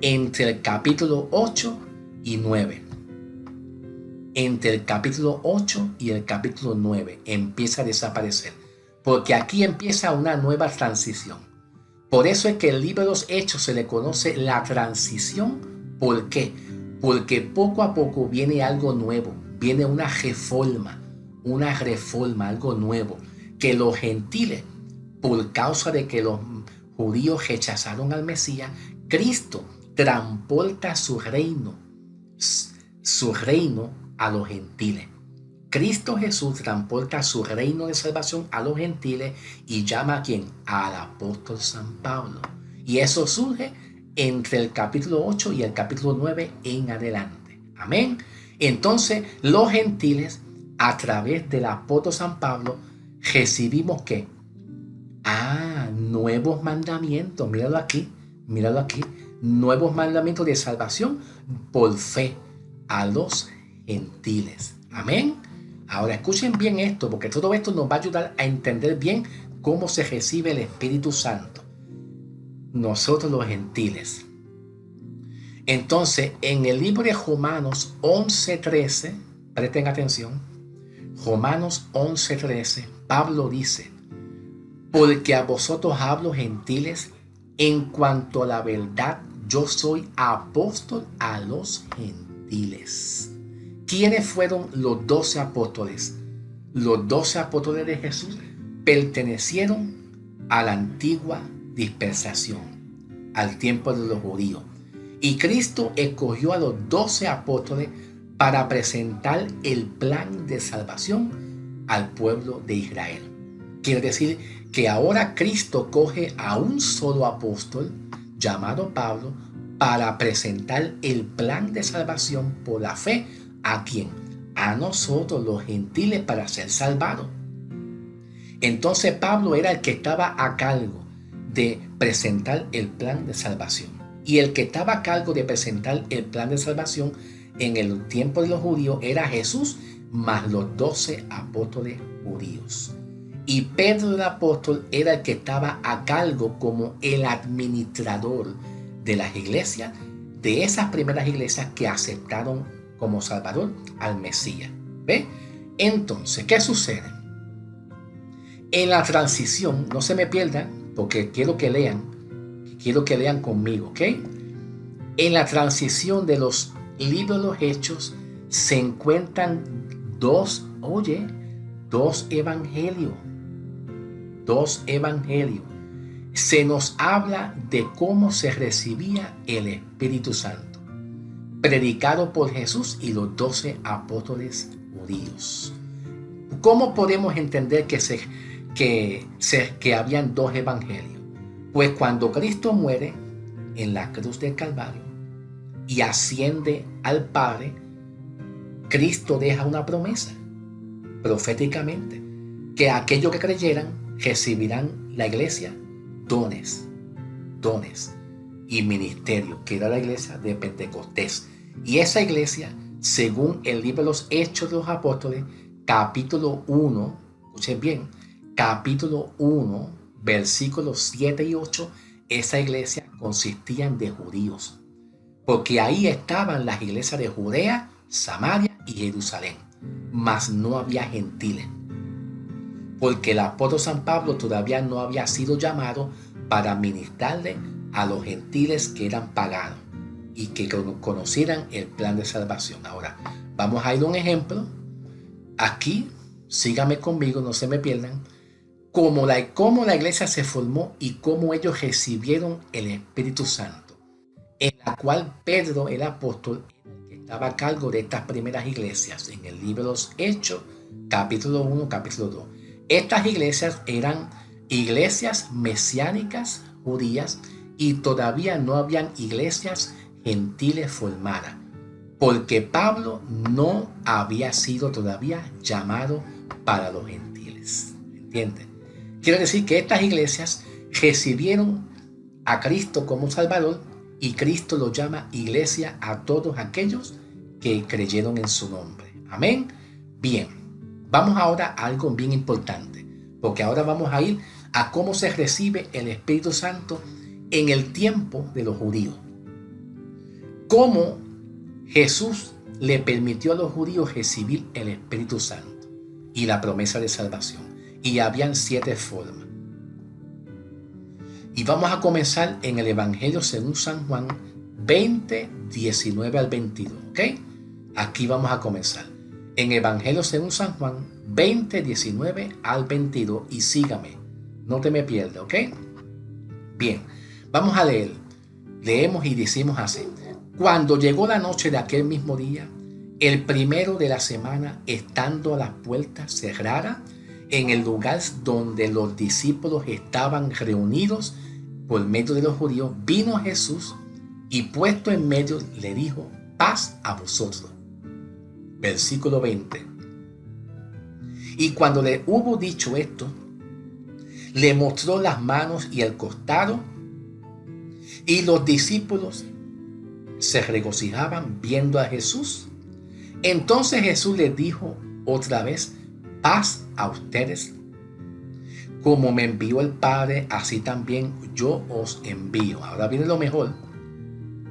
entre el capítulo 8 y 9. Entre el capítulo 8 y el capítulo 9 empieza a desaparecer, porque aquí empieza una nueva transición. Por eso es que el libro de los Hechos se le conoce la transición. ¿Por qué? Porque poco a poco viene algo nuevo, viene una reforma, algo nuevo, que los gentiles, por causa de que los judíos rechazaron al Mesías, Cristo transporta su reino a los gentiles. Cristo Jesús transporta su reino de salvación a los gentiles y llama a ¿quién? Al apóstol San Pablo. Y eso surge entre el capítulo 8 y el capítulo 9 en adelante. Amén. Entonces los gentiles, a través del apóstol San Pablo, recibimos ¿qué? Nuevos mandamientos. Míralo aquí. Nuevos mandamientos de salvación por fe a los gentiles. Amén. Ahora escuchen bien esto, porque todo esto nos va a ayudar a entender bien cómo se recibe el Espíritu Santo. Nosotros los gentiles. Entonces, en el libro de Romanos 11:13, presten atención, Romanos 11:13, Pablo dice: porque a vosotros hablo, gentiles, en cuanto a la verdad, yo soy apóstol a los gentiles. ¿Quiénes fueron los 12 apóstoles? Los 12 apóstoles de Jesús pertenecieron a la antigua dispensación, al tiempo de los judíos. Y Cristo escogió a los 12 apóstoles para presentar el plan de salvación al pueblo de Israel. Quiere decir que ahora Cristo coge a un solo apóstol llamado Pablo para presentar el plan de salvación por la fe. ¿A quién? A nosotros los gentiles, para ser salvados. Entonces Pablo era el que estaba a cargo de presentar el plan de salvación. Y el que estaba a cargo de presentar el plan de salvación en el tiempo de los judíos era Jesús, más los 12 apóstoles judíos. Y Pedro el apóstol era el que estaba a cargo como el administrador de las iglesias, de esas primeras iglesias que aceptaron como Salvador al Mesías. ¿Ve? Entonces, ¿qué sucede? En la transición, no se me pierdan, porque quiero que lean conmigo, ¿ok? En la transición de los libros de los Hechos se encuentran dos evangelios. Dos evangelios. Se nos habla de cómo se recibía el Espíritu Santo, predicado por Jesús y los 12 apóstoles judíos. ¿Cómo podemos entender que habían dos evangelios? Pues cuando Cristo muere en la cruz del Calvario y asciende al Padre, Cristo deja una promesa proféticamente, que aquellos que creyeran recibirán la iglesia dones y ministerio, que era la iglesia de Pentecostés. Y esa iglesia, según el libro de los Hechos de los Apóstoles, capítulo 1, escuchen bien, capítulo 1, versículos 7 y 8, esa iglesia consistía de judíos, porque ahí estaban las iglesias de Judea, Samaria y Jerusalén, mas no había gentiles, porque el apóstol San Pablo todavía no había sido llamado para ministrarle a los gentiles que eran paganos y que conocieran el plan de salvación. Ahora, vamos a ir a un ejemplo. Aquí, síganme conmigo, no se me pierdan, cómo la iglesia se formó y cómo ellos recibieron el Espíritu Santo. en la cual Pedro, el apóstol, estaba a cargo de estas primeras iglesias, en el libro de los Hechos, capítulo 1, capítulo 2. Estas iglesias eran iglesias mesiánicas judías y todavía no habían iglesias gentiles formadas, porque Pablo no había sido todavía llamado para los gentiles. ¿Entiendes? Quiere decir que estas iglesias recibieron a Cristo como Salvador y Cristo lo llama iglesia a todos aquellos que creyeron en su nombre. Amén. Bien, vamos ahora a algo bien importante, porque ahora vamos a ir a cómo se recibe el Espíritu Santo en el tiempo de los judíos. Cómo Jesús le permitió a los judíos recibir el Espíritu Santo y la promesa de salvación. Y habían 7 formas. Y vamos a comenzar en el Evangelio según San Juan 20, 19 al 22. ¿Ok? Aquí vamos a comenzar. En Evangelio según San Juan 20, 19 al 22. Y sígame. No te me pierdas. ¿Ok? Bien. Vamos a leer. Leemos y decimos así. Cuando llegó la noche de aquel mismo día, el primero de la semana, estando a las puertas cerradas, en el lugar donde los discípulos estaban reunidos por medio de los judíos, vino Jesús y puesto en medio le dijo: paz a vosotros. Versículo 20. Y cuando le hubo dicho esto, le mostró las manos y el costado, y los discípulos se regocijaban viendo a Jesús. Entonces Jesús les dijo otra vez: paz a ustedes. Como me envió el Padre, así también yo os envío. Ahora viene lo mejor.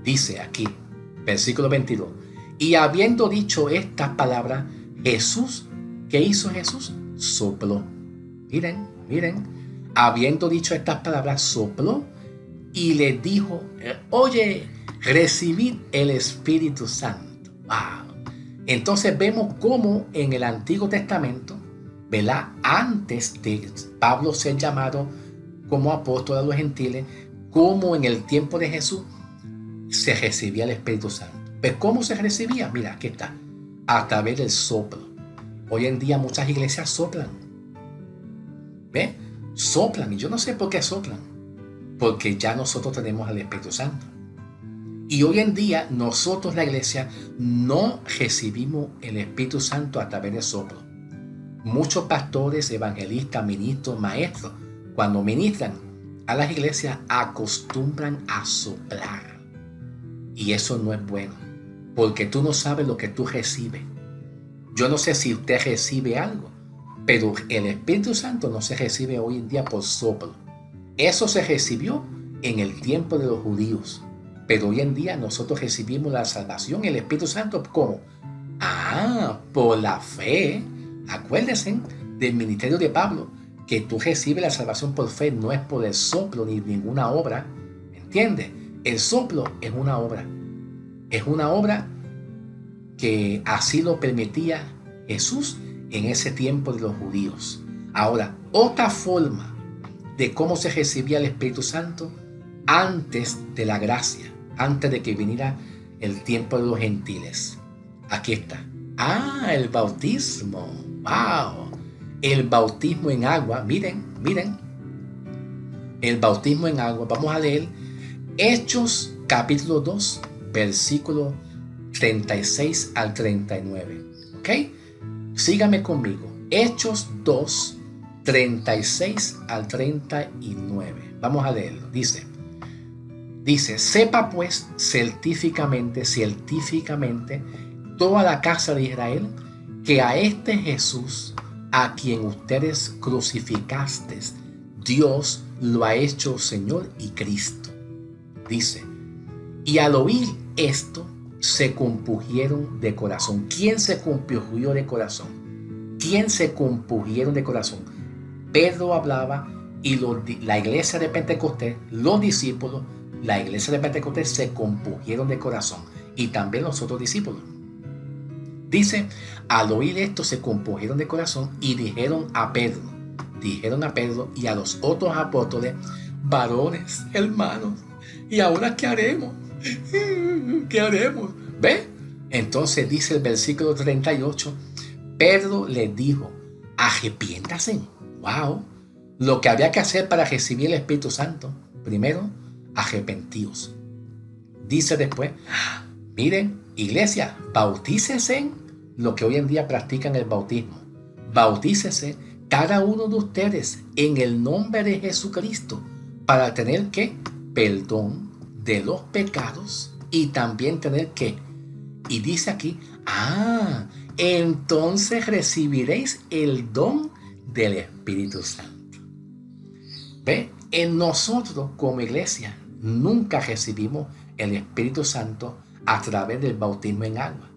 Dice aquí, versículo 22. Y habiendo dicho estas palabras, Jesús, ¿qué hizo Jesús? Sopló. Miren, miren. Habiendo dicho estas palabras, sopló y les dijo: oye, recibid el Espíritu Santo. ¡Wow! Entonces vemos cómo en el Antiguo Testamento, ¿verdad? Antes de Pablo ser llamado como apóstol a los gentiles, como en el tiempo de Jesús se recibía el Espíritu Santo. ¿Pero cómo se recibía? Mira, aquí está. A través del soplo. Hoy en día muchas iglesias soplan. ¿Ves? Soplan. Y yo no sé por qué soplan. Porque ya nosotros tenemos al Espíritu Santo. Y hoy en día nosotros, la iglesia, no recibimos el Espíritu Santo a través del soplo. Muchos pastores, evangelistas, ministros, maestros, cuando ministran a las iglesias, acostumbran a soplar. Y eso no es bueno, porque tú no sabes lo que tú recibes. Yo no sé si usted recibe algo, pero el Espíritu Santo no se recibe hoy en día por soplo. Eso se recibió en el tiempo de los judíos. Pero hoy en día nosotros recibimos la salvación, el Espíritu Santo, ¿cómo? Por la fe. Acuérdense del ministerio de Pablo, que tú recibes la salvación por fe, no es por el soplo ni ninguna obra. ¿Entiendes? El soplo es una obra. Es una obra que así lo permitía Jesús en ese tiempo de los judíos. Ahora, otra forma de cómo se recibía el Espíritu Santo antes de la gracia, antes de que viniera el tiempo de los gentiles. Aquí está. El bautismo. ¡Wow! El bautismo en agua. Miren, miren. El bautismo en agua. Vamos a leer Hechos capítulo 2, versículo 36 al 39. ¿Ok? Sígame conmigo. Hechos 2, 36 al 39. Vamos a leerlo. Dice, sepa pues científicamente, toda la casa de Israel, que a este Jesús, a quien ustedes crucificasteis, Dios lo ha hecho Señor y Cristo. Dice, y al oír esto, se compungieron de corazón. ¿Quién se compungió de corazón? ¿Quién se compungieron de corazón? Pedro hablaba y la iglesia de Pentecostés, los discípulos, la iglesia de Pentecostés se compungieron de corazón, y también los otros discípulos. Dice, al oír esto se compungieron de corazón y dijeron a Pedro y a los otros apóstoles: varones, hermanos, ¿y ahora qué haremos? ¿Qué haremos? ¿Ve? Entonces dice el versículo 38, Pedro les dijo, arrepiéntase. Wow. Lo que había que hacer para recibir el Espíritu Santo. Primero, arrepentíos. Dice después, miren, iglesia, bautícese en lo que hoy en día practican el bautismo. Bautícese cada uno de ustedes en el nombre de Jesucristo para tener que perdón de los pecados y también tener que, y dice aquí, entonces recibiréis el don del Espíritu Santo. ¿Ve? En nosotros como iglesia nunca recibimos el Espíritu Santo a través del bautismo en agua,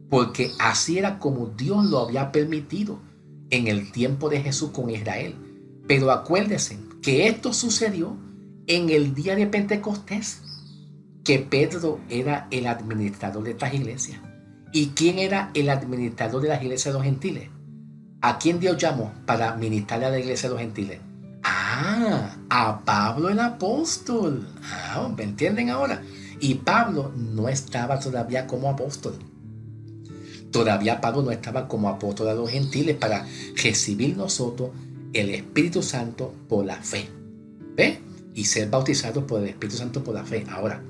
porque así era como Dios lo había permitido en el tiempo de Jesús con Israel. Pero acuérdense que esto sucedió en el día de Pentecostés, que Pedro era el administrador de estas iglesias. ¿Y quién era el administrador de las iglesias de los gentiles? ¿A quién Dios llamó para ministrarle a la iglesia de los gentiles? A Pablo el apóstol. ¿Me entienden ahora? Y Pablo no estaba todavía como apóstol. Todavía Pablo no estaba como apóstol a los gentiles para recibir nosotros el Espíritu Santo por la fe. ¿Ve? Y ser bautizados por el Espíritu Santo por la fe. Ahora,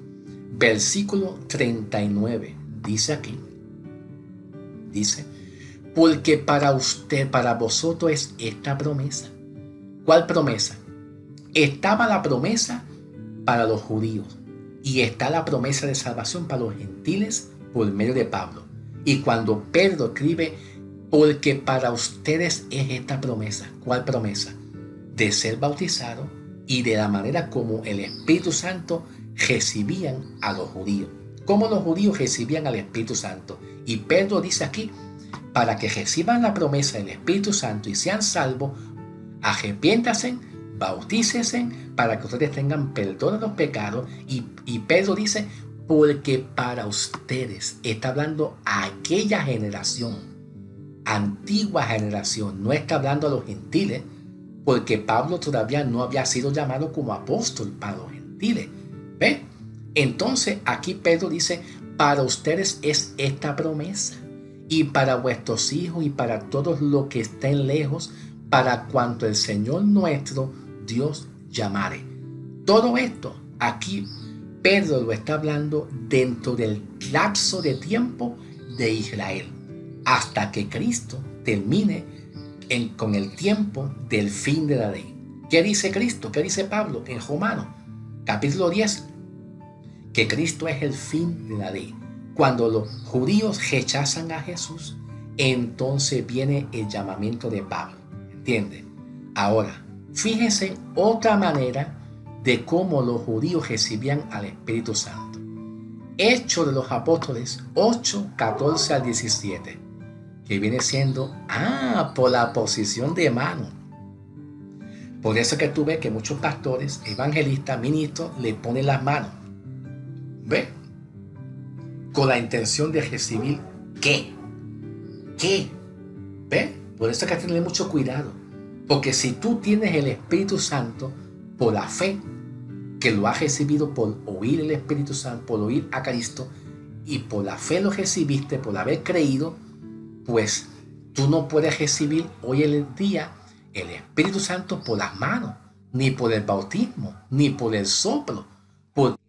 versículo 39 dice aquí, dice, porque para vosotros es esta promesa. ¿Cuál promesa? Estaba la promesa para los judíos y está la promesa de salvación para los gentiles por medio de Pablo. Y cuando Pedro escribe, porque para ustedes es esta promesa. ¿Cuál promesa? De ser bautizado y de la manera como el Espíritu Santo recibían a los judíos. Cómo los judíos recibían al Espíritu Santo. Y Pedro dice aquí, para que reciban la promesa del Espíritu Santo y sean salvos, arrepiéntanse, bautícense para que ustedes tengan perdón de los pecados. Y Pedro dice, porque para ustedes, está hablando a aquella generación, antigua generación, no está hablando a los gentiles, porque Pablo todavía no había sido llamado como apóstol para los gentiles. ¿Ve? Entonces aquí Pedro dice, para ustedes es esta promesa, y para vuestros hijos y para todos los que estén lejos, para cuanto el Señor nuestro Dios llamare. Todo esto aquí Pedro lo está hablando dentro del lapso de tiempo de Israel, hasta que Cristo termine con el tiempo del fin de la ley. ¿Qué dice Cristo? ¿Qué dice Pablo en Romanos? Capítulo 10, que Cristo es el fin de la ley. Cuando los judíos rechazan a Jesús, entonces viene el llamamiento de Pablo. ¿Entiende? Ahora, fíjense otra manera de cómo los judíos recibían al Espíritu Santo. Hechos de los Apóstoles 8, 14 al 17, que viene siendo, por la posición de mano. Por eso que tú ves que muchos pastores, evangelistas, ministros, le ponen las manos. ¿Ve? Con la intención de recibir ¿qué? ¿Ve? Por eso hay que tener mucho cuidado. Porque si tú tienes el Espíritu Santo por la fe, que lo has recibido por oír el Espíritu Santo, por oír a Cristo, y por la fe lo recibiste, por haber creído, pues tú no puedes recibir hoy en el día el Espíritu Santo por las manos, ni por el bautismo, ni por el soplo, porque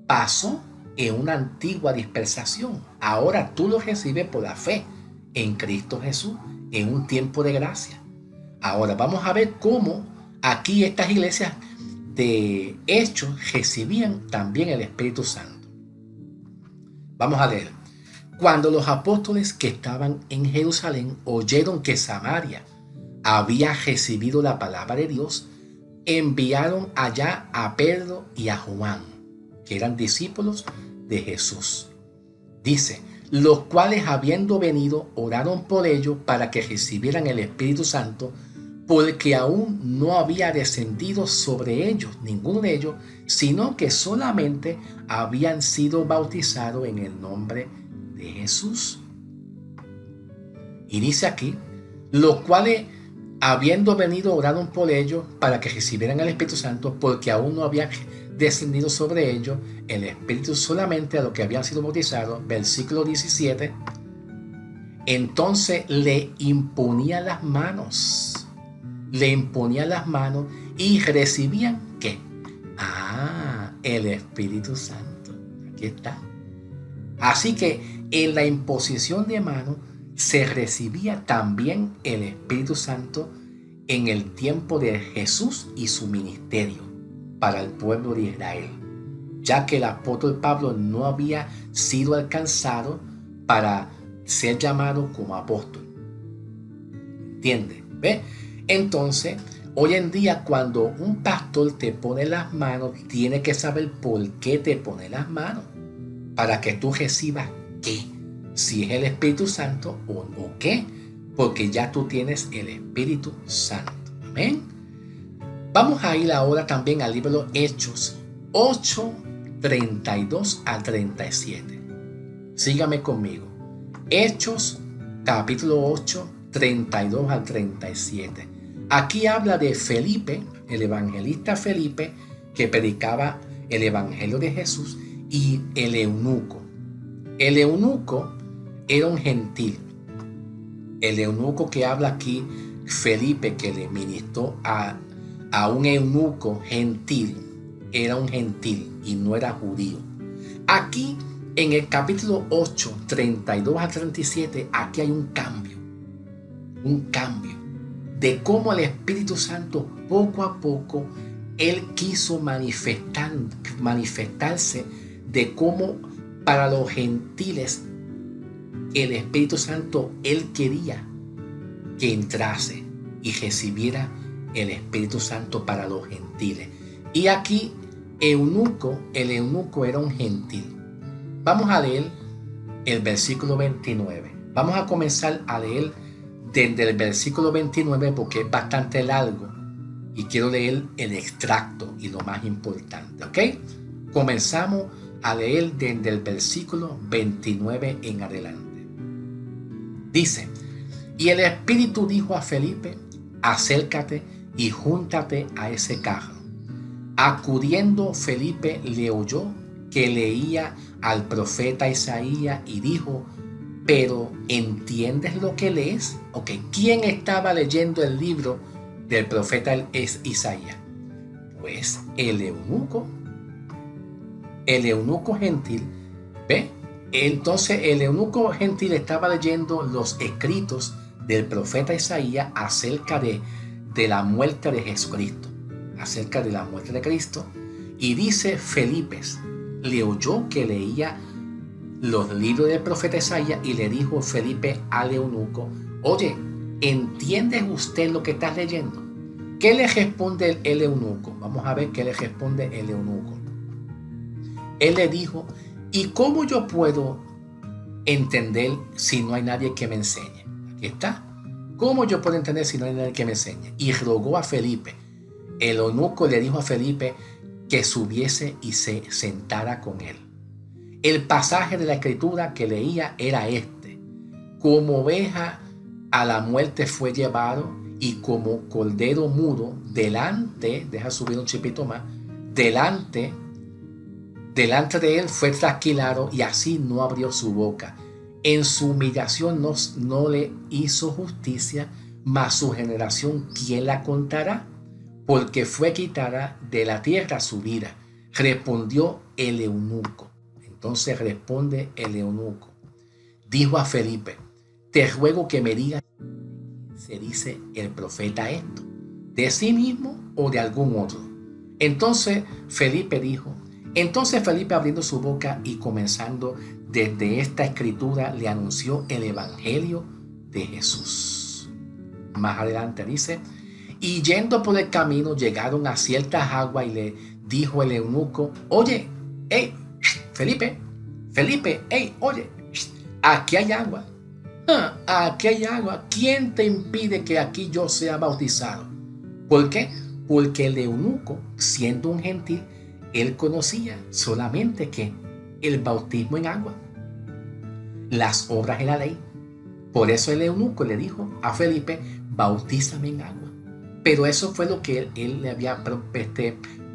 pasó en una antigua dispensación. Ahora tú lo recibes por la fe en Cristo Jesús, en un tiempo de gracia. Ahora vamos a ver cómo aquí estas iglesias de Hechos recibían también el Espíritu Santo. Vamos a leer. Cuando los apóstoles que estaban en Jerusalén oyeron que Samaria había recibido la palabra de Dios, enviaron allá a Pedro y a Juan, que eran discípulos de Jesús. Dice, los cuales habiendo venido oraron por ellos para que recibieran el Espíritu Santo, porque aún no había descendido sobre ellos, ninguno de ellos, sino que solamente habían sido bautizados en el nombre de Jesús. Y dice aquí, los cuales habiendo venido oraron por ellos para que recibieran el Espíritu Santo, porque aún no había descendido sobre ellos el Espíritu solamente a los que habían sido bautizados, versículo 17, entonces le imponía las manos. Le imponía las manos y recibían ¿qué? El Espíritu Santo. Aquí está. Así que en la imposición de manos se recibía también el Espíritu Santo en el tiempo de Jesús y su ministerio para el pueblo de Israel, ya que el apóstol Pablo no había sido alcanzado para ser llamado como apóstol. ¿Entiendes? ¿Ve? Entonces, hoy en día cuando un pastor te pone las manos, tiene que saber por qué te pone las manos, para que tú recibas qué, si es el Espíritu Santo o qué, porque ya tú tienes el Espíritu Santo. Amén. Vamos a ir ahora también al libro Hechos 8, 32 al 37. Sígame conmigo. Hechos capítulo 8, 32 al 37. Aquí habla de Felipe, el evangelista Felipe, que predicaba el evangelio de Jesús, y el eunuco. El eunuco era un gentil. El eunuco que habla aquí, Felipe, que le ministró a un eunuco gentil, era un gentil y no era judío. Aquí en el capítulo 8, 32 a 37, aquí hay un cambio de cómo el Espíritu Santo poco a poco él quiso manifestarse, de cómo para los gentiles el Espíritu Santo él quería que entrase y recibiera el Espíritu Santo para los gentiles. Y aquí el eunuco era un gentil. Vamos a leer el versículo 29. Vamos a comenzar a leer desde el versículo 29 porque es bastante largo y quiero leer el extracto y lo más importante, ¿ok? Comenzamos a leer desde el versículo 29 en adelante. Dice: y el Espíritu dijo a Felipe: acércate y júntate a ese carro. Acudiendo Felipe le oyó que leía al profeta Isaías y dijo: pero ¿entiendes lo que lees? Ok, ¿quién estaba leyendo el libro del profeta Isaías? Pues el eunuco gentil. ¿Ve? Entonces el eunuco gentil estaba leyendo los escritos del profeta Isaías acerca de la muerte de Jesucristo, acerca de la muerte de Cristo. Y dice Felipe, le oyó que leía los libros del profeta Isaías y le dijo Felipe al eunuco: oye, ¿entiendes usted lo que estás leyendo? ¿Qué le responde el eunuco? Vamos a ver qué le responde el eunuco. Él le dijo: ¿y cómo yo puedo entender si no hay nadie que me enseñe? Aquí está. ¿Cómo yo puedo entender si no hay nadie que me enseñe? Y rogó a Felipe. El eunuco le dijo a Felipe que subiese y se sentara con él. El pasaje de la escritura que leía era este: como oveja a la muerte fue llevado, y como cordero mudo delante, deja subir un chipito más, delante de él fue trasquilado, y así no abrió su boca. En su humillación no le hizo justicia, mas su generación ¿quién la contará? Porque fue quitada de la tierra su vida. Respondió el eunuco. Entonces responde el eunuco. Dijo a Felipe: te ruego que me digas, ¿se dice el profeta esto? ¿De sí mismo o de algún otro? Entonces Felipe abriendo su boca y comenzando desde esta escritura le anunció el evangelio de Jesús. Más adelante dice: y yendo por el camino llegaron a ciertas aguas y le dijo el eunuco: oye, Felipe, oye, aquí hay agua. Aquí hay agua. ¿Quién te impide que aquí yo sea bautizado? ¿Por qué? Porque el eunuco, siendo un gentil, él conocía solamente que el bautismo en agua, las obras de la ley. Por eso el eunuco le dijo a Felipe: bautízame en agua. Pero eso fue lo que él le había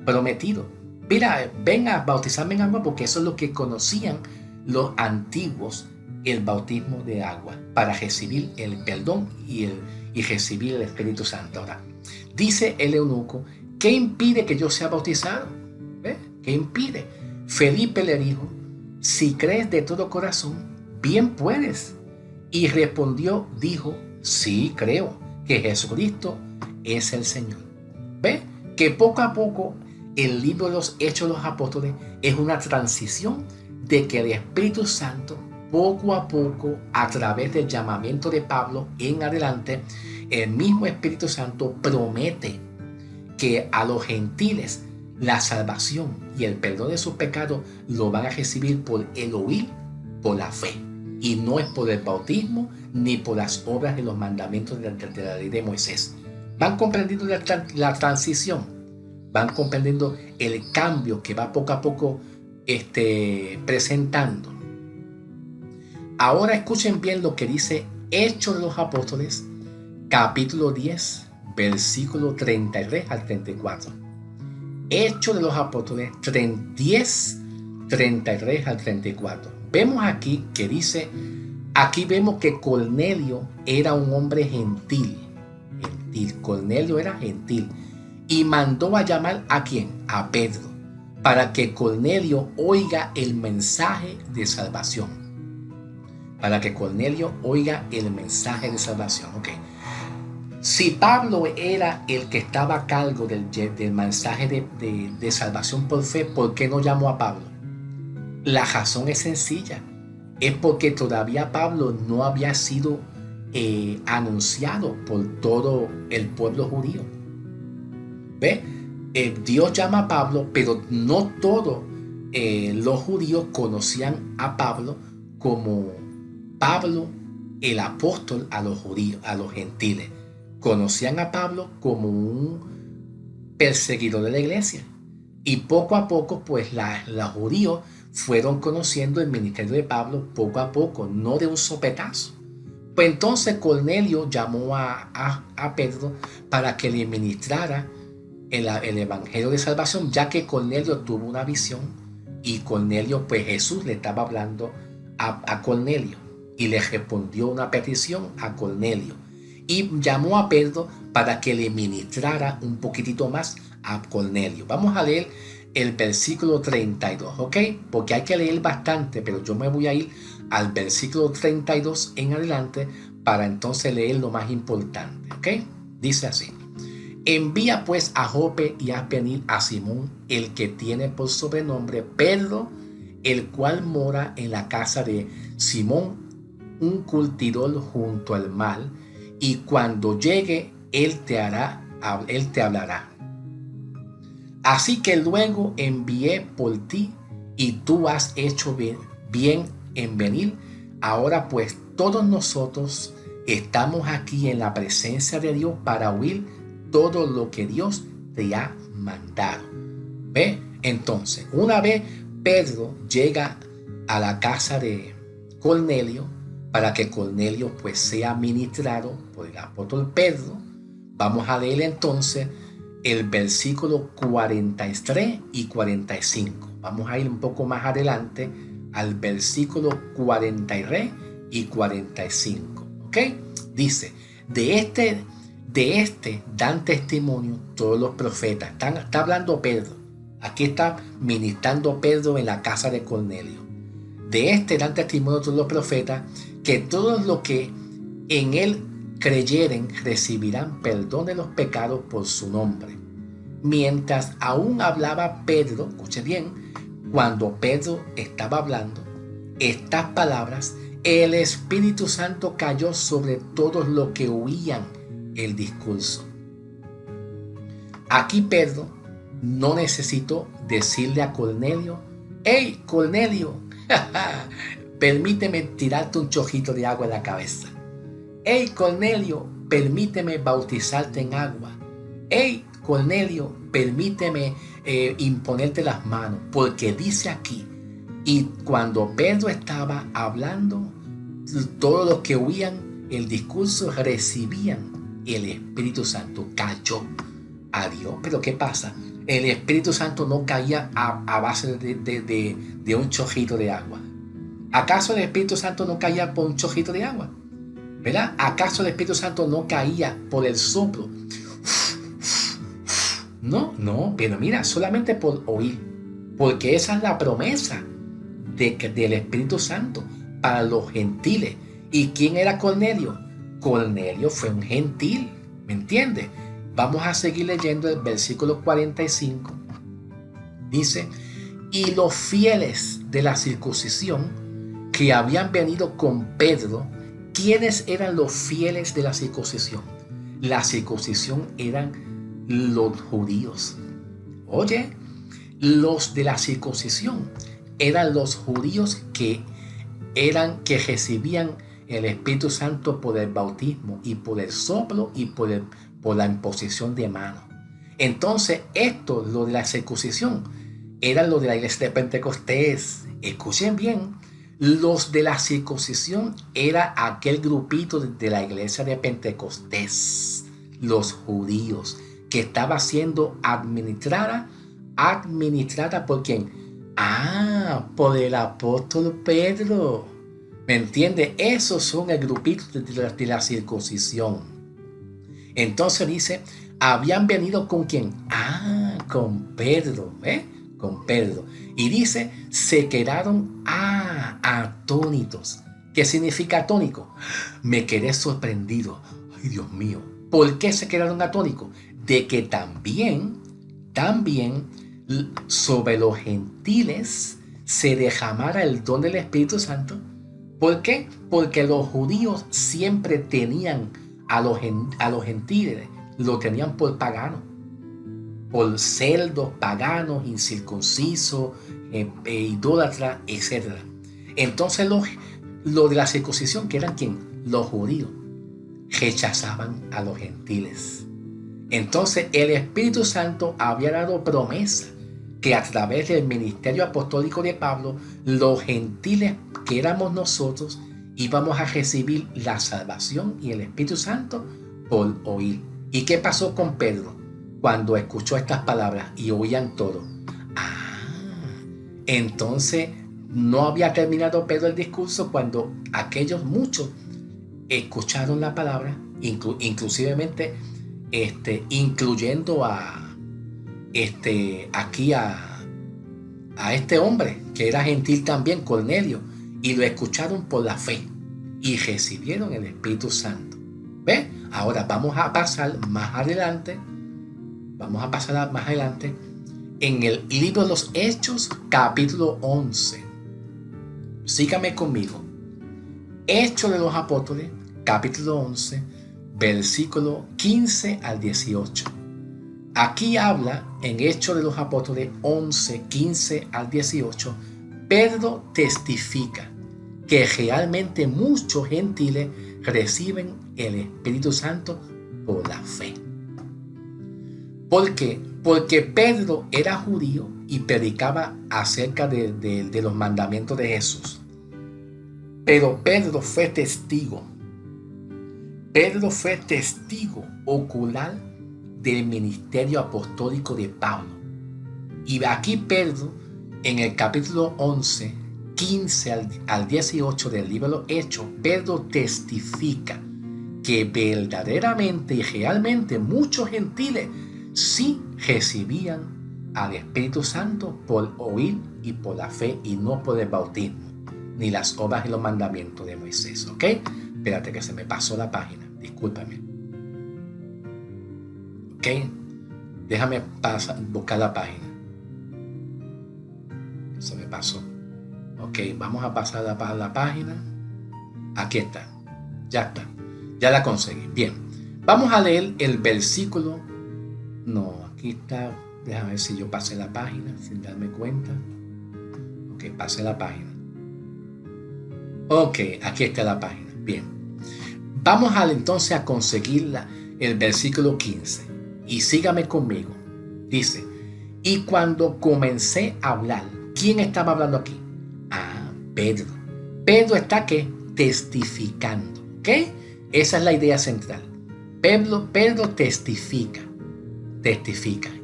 prometido. mira, ven a bautizarme en agua, porque eso es lo que conocían los antiguos, el bautismo de agua, para recibir el perdón y recibir el Espíritu Santo. Ahora, dice el eunuco, ¿qué impide que yo sea bautizado? ¿Ve? ¿Qué impide? Felipe le dijo, si crees de todo corazón, bien puedes. Y respondió, dijo, sí creo que Jesucristo es el Señor. ¿Ve? Que poco a poco el libro de los Hechos de los Apóstoles es una transición de que el Espíritu Santo, poco a poco, a través del llamamiento de Pablo en adelante, el mismo Espíritu Santo promete que a los gentiles la salvación y el perdón de sus pecados lo van a recibir por el oír, por la fe. Y no es por el bautismo ni por las obras de los mandamientos de la ley de Moisés. Van comprendiendo la transición, van comprendiendo el cambio que va poco a poco presentando. Ahora escuchen bien lo que dice Hechos de los Apóstoles, capítulo 10, versículo 33 al 34. Hechos de los Apóstoles 10, 33 al 34. Vemos aquí que dice, aquí vemos que Cornelio era un hombre gentil. Cornelio era gentil. Y mandó a llamar ¿a quién? A Pedro, para que Cornelio oiga el mensaje de salvación. Para que Cornelio oiga el mensaje de salvación. Ok. Si Pablo era el que estaba a cargo del mensaje de salvación por fe, ¿por qué no llamó a Pablo? La razón es sencilla. Es porque todavía Pablo no había sido anunciado por todo el pueblo judío. ¿Ve? Dios llama a Pablo, pero no todos los judíos conocían a Pablo como Pablo, el apóstol a los judíos, a los gentiles. Conocían a Pablo como un perseguidor de la iglesia. Y poco a poco, pues los judíos fueron conociendo el ministerio de Pablo poco a poco, no de un sopetazo. Pues entonces Cornelio llamó a Pedro para que le ministrara el evangelio de salvación, ya que Cornelio tuvo una visión y Cornelio, pues Jesús le estaba hablando a Cornelio y le respondió una petición a Cornelio y llamó a Pedro para que le ministrara un poquitito más a Cornelio. Vamos a leer el versículo 32, ¿ok? Porque hay que leer bastante, pero yo me voy a ir al versículo 32 en adelante para entonces leer lo más importante, ¿ok? Dice así: envía pues a Jope y haz venir a Simón, el que tiene por sobrenombre Pedro, el cual mora en la casa de Simón, un curtidor junto al mar, y cuando llegue él te hablará. Así que luego envié por ti y tú has hecho bien en venir. Ahora pues todos nosotros estamos aquí en la presencia de Dios para oír todo lo que Dios te ha mandado. ¿Ve? Entonces, una vez Pedro llega a la casa de Cornelio para que Cornelio pues sea ministrado por el apóstol Pedro, vamos a leer entonces el versículo 43 y 45. Vamos a ir un poco más adelante al versículo 43 y 45. ¿Ok? Dice, de este dan testimonio todos los profetas. Está hablando Pedro. Aquí está ministrando Pedro en la casa de Cornelio. De este dan testimonio todos los profetas, que todos los que en él creyeren recibirán perdón de los pecados por su nombre. Mientras aún hablaba Pedro, escuche bien, cuando Pedro estaba hablando estas palabras, el Espíritu Santo cayó sobre todos los que oían el discurso. Aquí Pedro no necesitó decirle a Cornelio: hey Cornelio, permíteme tirarte un chorrito de agua en la cabeza. Hey Cornelio, permíteme bautizarte en agua. Hey Cornelio, permíteme imponerte las manos, porque dice aquí, y cuando Pedro estaba hablando, todos los que oían el discurso recibían el Espíritu Santo. Cayó a Dios. Pero ¿qué pasa? El Espíritu Santo no caía a base de un chorrito de agua. ¿Acaso el Espíritu Santo no caía por un chorrito de agua? ¿Verdad? ¿Acaso el Espíritu Santo no caía por el soplo? No, pero mira, solamente por oír. Porque esa es la promesa del Espíritu Santo para los gentiles. ¿Y quién era Cornelio? Cornelio fue un gentil, ¿me entiendes? Vamos a seguir leyendo el versículo 45. Dice, y los fieles de la circuncisión que habían venido con Pedro. ¿Quiénes eran los fieles de la circuncisión? La circuncisión eran los judíos. Oye, los de la circuncisión eran los judíos que recibían el Espíritu Santo por el bautismo y por el soplo y por la imposición de mano. Entonces, esto, lo de la circuncisión, eran los de la iglesia de Pentecostés. Escuchen bien, los de la circuncisión era aquel grupito de la iglesia de Pentecostés, los judíos, que estaba siendo administrada ¿por quién? Por el apóstol Pedro. ¿Me entiende? Esos son el grupito de la circuncisión. Entonces dice, habían venido ¿con quién? Con Pedro, con Pedro. Y dice, se quedaron atónitos. ¿Qué significa atónico? Me quedé sorprendido. Ay, Dios mío. ¿Por qué se quedaron atónicos? De que también sobre los gentiles se derramara el don del Espíritu Santo. ¿Por qué? Porque los judíos siempre tenían a los gentiles, lo tenían por paganos, por cerdos, paganos, incircuncisos, idólatras, etc. Entonces los de la circuncisión, que eran ¿quién? Los judíos, rechazaban a los gentiles. Entonces el Espíritu Santo había dado promesa que a través del ministerio apostólico de Pablo, los gentiles que éramos nosotros íbamos a recibir la salvación y el Espíritu Santo por oír. ¿Y qué pasó con Pedro cuando escuchó estas palabras y oían todo? Entonces no había terminado Pedro el discurso cuando aquellos muchos escucharon la palabra, inclusivemente incluyendo aquí a este hombre que era gentil también, Cornelio, y lo escucharon por la fe y recibieron el Espíritu Santo. ¿Ves? Ahora vamos a pasar más adelante en el libro de los Hechos, capítulo 11. Sígame conmigo. Hechos de los Apóstoles, capítulo 11, versículo 15 al 18. Aquí habla en Hechos de los Apóstoles 11, 15 al 18. Pedro testifica que realmente muchos gentiles reciben el Espíritu Santo por la fe. ¿Por qué? Porque Pedro era judío y predicaba acerca de los mandamientos de Jesús. Pero Pedro fue testigo. Pedro fue testigo ocular del ministerio apostólico de Pablo. Y aquí Pedro, en el capítulo 11, 15 al 18 del libro Hechos, Pedro testifica que verdaderamente y realmente muchos gentiles sí recibían al Espíritu Santo por oír y por la fe y no por el bautismo, ni las obras y los mandamientos de Moisés. ¿Ok? Espérate que se me pasó la página, discúlpame. ¿Ok? Déjame buscar la página. Se me pasó. Ok, vamos a pasar a la página. Aquí está. Ya está. Ya la conseguí. Bien. Vamos a leer el versículo. No, aquí está. Déjame ver si yo pasé la página sin darme cuenta. Ok, pasé la página. Ok, aquí está la página. Bien. Vamos entonces a conseguir el versículo 15. Y sígame conmigo. Dice, y cuando comencé a hablar, ¿quién estaba hablando aquí? Pedro. Pedro está ¿qué? Testificando. ¿Ok? Esa es la idea central. Pedro testifica.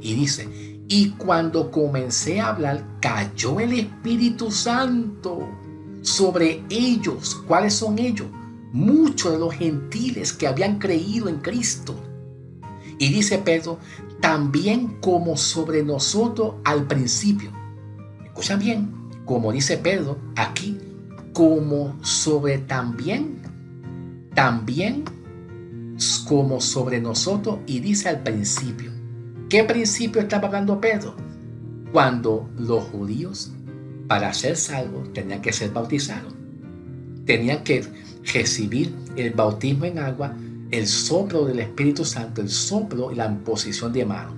Y dice, Y cuando comencé a hablar, cayó el Espíritu Santo sobre ellos. ¿Cuáles son ellos? Muchos de los gentiles que habían creído en Cristo. Y dice Pedro, también como sobre nosotros al principio. Escuchan bien, como dice Pedro aquí, como sobre también como sobre nosotros, y dice al principio. ¿Qué principio estaba hablando Pedro? Cuando los judíos, para ser salvos, tenían que ser bautizados. Tenían que recibir el bautismo en agua, el soplo del Espíritu Santo, el soplo y la imposición de mano.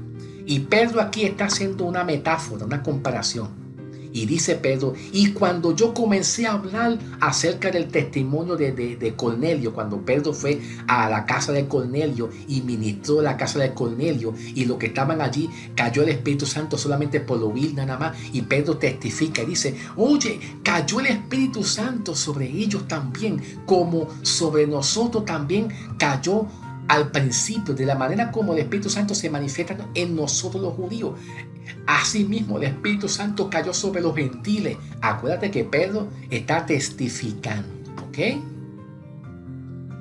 Y Pedro aquí está haciendo una metáfora, una comparación. Y dice Pedro, y cuando yo comencé a hablar acerca del testimonio de Cornelio, cuando Pedro fue a la casa de Cornelio y ministró la casa de Cornelio, y los que estaban allí, cayó el Espíritu Santo solamente por oír nada más, y Pedro testifica y dice, oye, cayó el Espíritu Santo sobre ellos también, como sobre nosotros también cayó al principio, de la manera como el Espíritu Santo se manifiesta en nosotros los judíos. Asimismo, el Espíritu Santo cayó sobre los gentiles. Acuérdate que Pedro está testificando, ¿ok?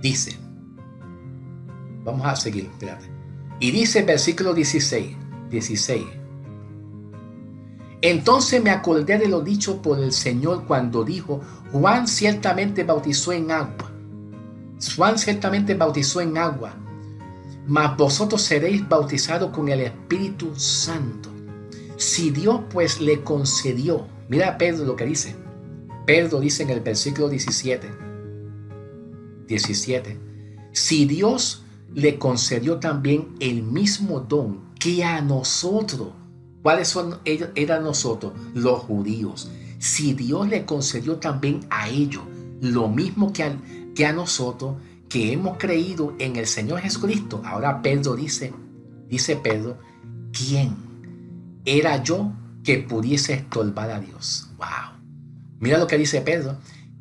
Dice, vamos a seguir, espérate. Y dice el versículo 16. Entonces me acordé de lo dicho por el Señor cuando dijo, Juan ciertamente bautizó en agua. Mas vosotros seréis bautizados con el Espíritu Santo. Si Dios pues le concedió, mira Pedro lo que dice. Pedro dice en el versículo 17, si Dios le concedió también el mismo don que a nosotros. ¿Cuáles son ellos? Eran nosotros, los judíos. Si Dios le concedió también a ellos lo mismo que a nosotros, que hemos creído en el Señor Jesucristo. Ahora Pedro dice Pedro, ¿quién era yo que pudiese estorbar a Dios? Wow. Mira lo que dice Pedro.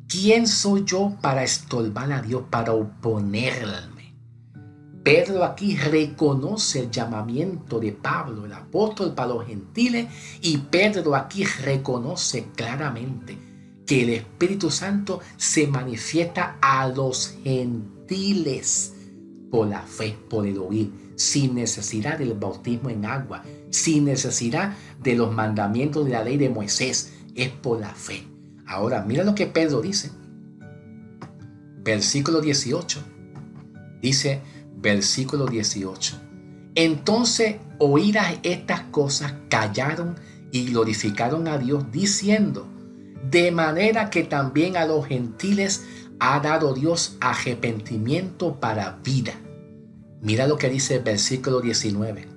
¿Quién soy yo para estorbar a Dios, para oponerme? Pedro aquí reconoce el llamamiento de Pablo, el apóstol para los gentiles, y Pedro aquí reconoce claramente que el Espíritu Santo se manifiesta a los gentiles por la fe, por el oír, sin necesidad del bautismo en agua, sin necesidad de los mandamientos de la ley de Moisés, es por la fe. Ahora, mira lo que Pedro dice. Versículo 18. Dice, versículo 18. Entonces, oídas estas cosas, callaron y glorificaron a Dios, diciendo, de manera que también a los gentiles ha dado Dios arrepentimiento para vida. Mira lo que dice el versículo 19.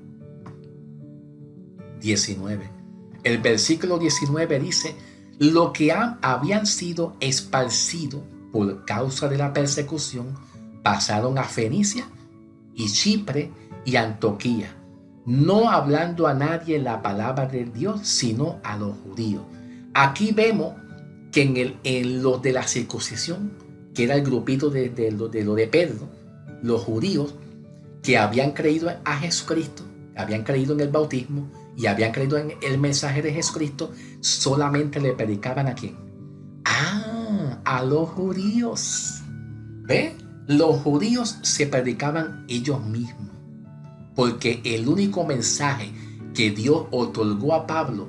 El versículo 19 dice, lo que habían sido esparcidos por causa de la persecución, pasaron a Fenicia y Chipre y Antioquía, no hablando a nadie la palabra de Dios, sino a los judíos. Aquí vemos que en los de la circuncisión, que era el grupito de lo de Pedro, los judíos que habían creído a Jesucristo, habían creído en el bautismo y habían creído en el mensaje de Jesucristo, solamente le predicaban ¿a quién? A los judíos. ¿Ve? Los judíos se predicaban ellos mismos, porque el único mensaje que Dios otorgó a Pablo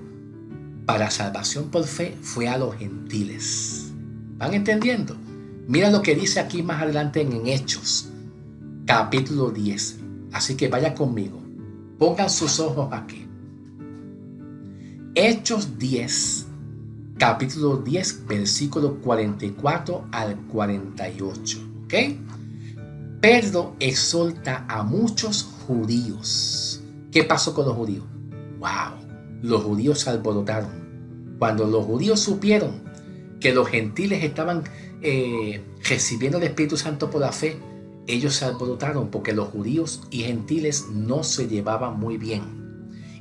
para salvación por fe fue a los gentiles. ¿Van entendiendo? Mira lo que dice aquí más adelante en Hechos, capítulo 10. Así que vaya conmigo. Pongan sus ojos aquí. Hechos 10, capítulo 10, versículo 44 al 48. ¿Ok? Pedro exhorta a muchos judíos. ¿Qué pasó con los judíos? ¡Wow! Los judíos se alborotaron. Cuando los judíos supieron que los gentiles estaban recibiendo el Espíritu Santo por la fe, ellos se alborotaron porque los judíos y gentiles no se llevaban muy bien.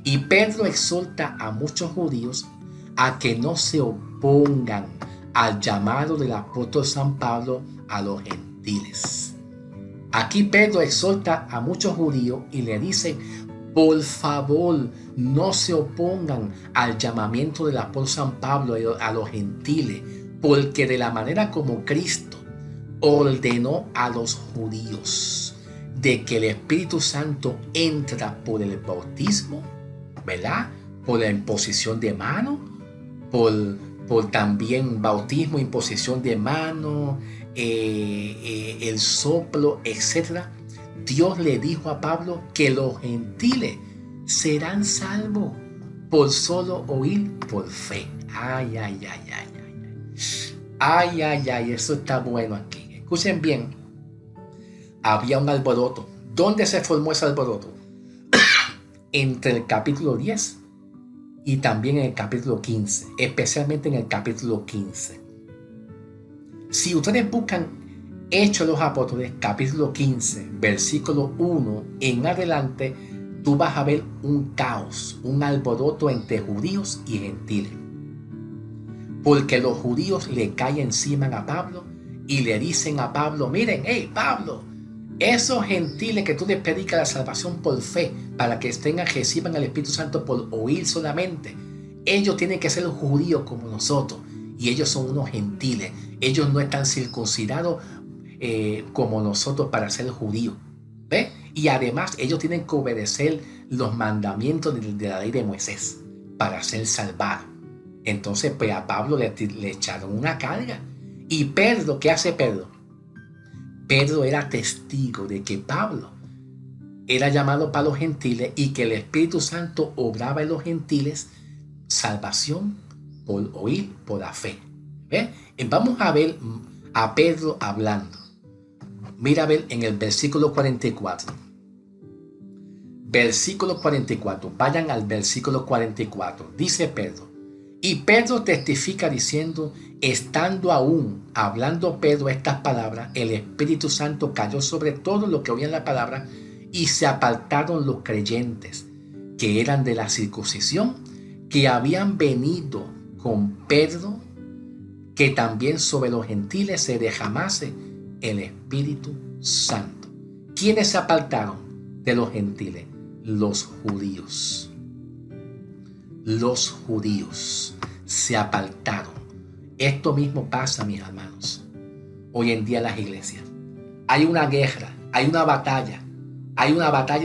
Y Pedro exhorta a muchos judíos a que no se opongan al llamado del apóstol San Pablo a los gentiles. Aquí Pedro exhorta a muchos judíos y le dice, Por favor, no se opongan al llamamiento del apóstol San Pablo a los gentiles, porque de la manera como Cristo ordenó a los judíos de que el Espíritu Santo entra por el bautismo, ¿verdad? Por la imposición de mano, por también bautismo, imposición de mano, el soplo, etcétera. Dios le dijo a Pablo que los gentiles serán salvos por solo oír por fe. Ay, ay, ay, ay, ay. Ay, ay, ay, eso está bueno aquí. Escuchen bien. Había un alboroto. ¿Dónde se formó ese alboroto? Entre el capítulo 10 y también en el capítulo 15, especialmente en el capítulo 15. Si ustedes buscan Hechos de los Apóstoles, capítulo 15, versículo 1 en adelante, tú vas a ver un caos, un alboroto entre judíos y gentiles. Porque los judíos le caen encima a Pablo y le dicen a Pablo, miren, hey Pablo, esos gentiles que tú les predicas la salvación por fe, para que reciban el Espíritu Santo por oír solamente, ellos tienen que ser judíos como nosotros, y ellos son unos gentiles, ellos no están circuncidados como nosotros para ser judíos. ¿Ve? Y además ellos tienen que obedecer los mandamientos de la ley de Moisés para ser salvados. Entonces pues a Pablo le echaron una carga. Y Pedro, ¿qué hace Pedro? Pedro era testigo de que Pablo era llamado para los gentiles y que el Espíritu Santo obraba en los gentiles salvación por oír, por la fe. ¿Ve? Vamos a ver a Pedro hablando. Mira a ver en el versículo 44. Versículo 44. Vayan al versículo 44. Dice Pedro. Y Pedro testifica diciendo, estando aún hablando Pedro estas palabras, el Espíritu Santo cayó sobre todos los que oían la palabra y se apartaron los creyentes que eran de la circuncisión, que habían venido con Pedro, que también sobre los gentiles se derramase el Espíritu Santo. ¿Quiénes se apartaron de los gentiles? Los judíos. Los judíos se apartaron. Esto mismo pasa, mis hermanos, hoy en día en las iglesias. Hay una guerra, hay una batalla,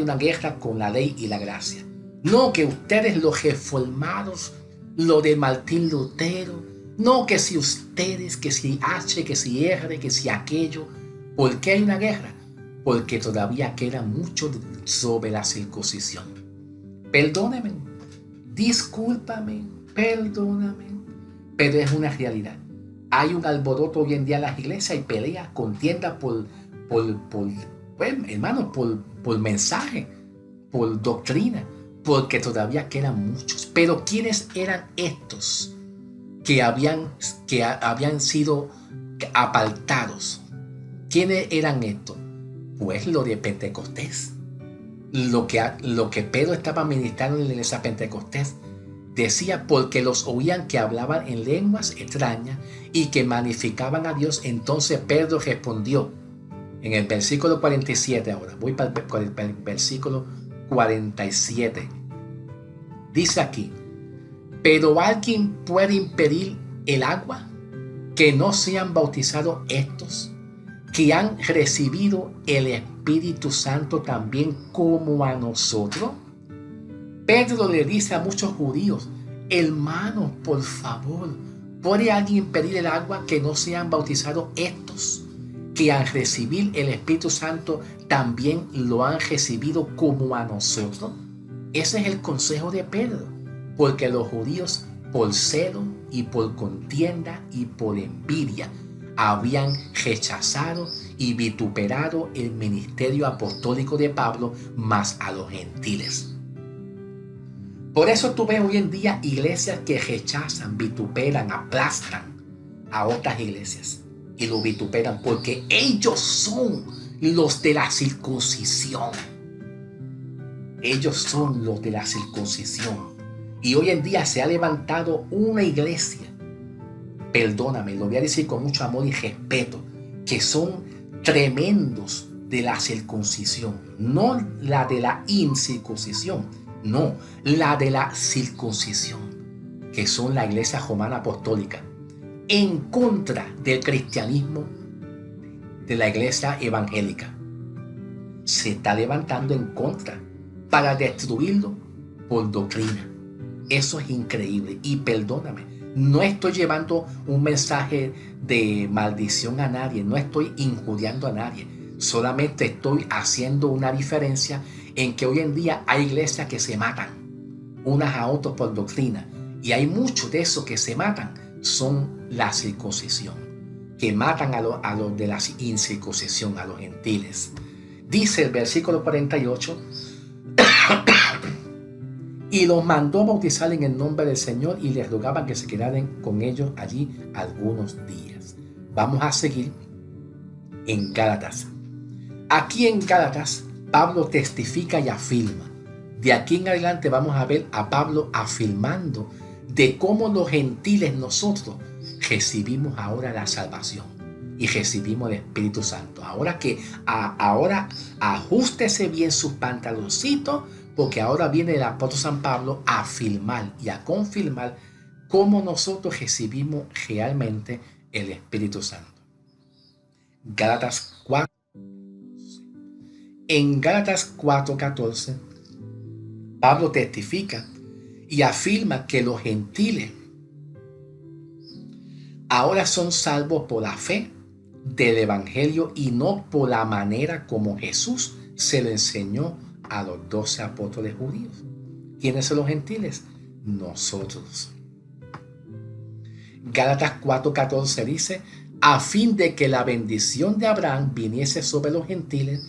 una guerra con la ley y la gracia. No que ustedes los reformados, lo de Martín Lutero, no que si ustedes, que si H, que si R, que si aquello. ¿Por qué hay una guerra? Porque todavía queda mucho sobre la circuncisión. Perdóneme, discúlpame, perdóname, pero es una realidad. Hay un alboroto hoy en día en las iglesias y pelea, contienda por mensaje, por doctrina, porque todavía quedan muchos. Pero ¿quiénes eran estos que habían sido apartados? ¿Quiénes eran estos? Pues lo de Pentecostés. Lo que Pedro estaba ministrando en la iglesia Pentecostés. Decía, porque los oían que hablaban en lenguas extrañas y que magnificaban a Dios. Entonces Pedro respondió en el versículo 47 ahora. Voy para el versículo 47. Dice aquí, ¿pero alguien puede impedir el agua? Que no sean bautizados estos, que han recibido el Espíritu Santo también como a nosotros. Pedro le dice a muchos judíos, hermanos, por favor, ¿puede alguien impedir el agua que no sean bautizados estos, que al recibir el Espíritu Santo también lo han recibido como a nosotros? Ese es el consejo de Pedro, porque los judíos por celo y por contienda y por envidia habían rechazado y vituperado el ministerio apostólico de Pablo más a los gentiles. Por eso tú ves hoy en día iglesias que rechazan, vituperan, aplastan a otras iglesias y lo vituperan porque ellos son los de la circuncisión. Ellos son los de la circuncisión. Y hoy en día se ha levantado una iglesia, perdóname, lo voy a decir con mucho amor y respeto, que son tremendos de la circuncisión, no la de la incircuncisión, no, la de la circuncisión, que son la Iglesia Romana Apostólica, en contra del cristianismo de la Iglesia Evangélica. Se está levantando en contra para destruirlo por doctrina. Eso es increíble. Y perdóname, no estoy llevando un mensaje de maldición a nadie, no estoy injuriando a nadie. Solamente estoy haciendo una diferencia en que hoy en día hay iglesias que se matan unas a otras por doctrina. Y hay muchos de esos que se matan son la circuncisión, que matan a los de la incircuncisión, a los gentiles. Dice el versículo 48, y los mandó a bautizar en el nombre del Señor y les rogaban que se quedaran con ellos allí algunos días. Vamos a seguir en Gálatas. Aquí en Gálatas, Pablo testifica y afirma. De aquí en adelante vamos a ver a Pablo afirmando de cómo los gentiles nosotros recibimos ahora la salvación y recibimos el Espíritu Santo. Ahora ajústese bien sus pantaloncitos, porque ahora viene el apóstol San Pablo a afirmar y a confirmar cómo nosotros recibimos realmente el Espíritu Santo. Gálatas 4. En Gálatas 4:14, Pablo testifica y afirma que los gentiles ahora son salvos por la fe del Evangelio y no por la manera como Jesús se lo enseñó a los 12 apóstoles judíos. ¿Quiénes son los gentiles? Nosotros. Gálatas 4:14 dice, a fin de que la bendición de Abraham viniese sobre los gentiles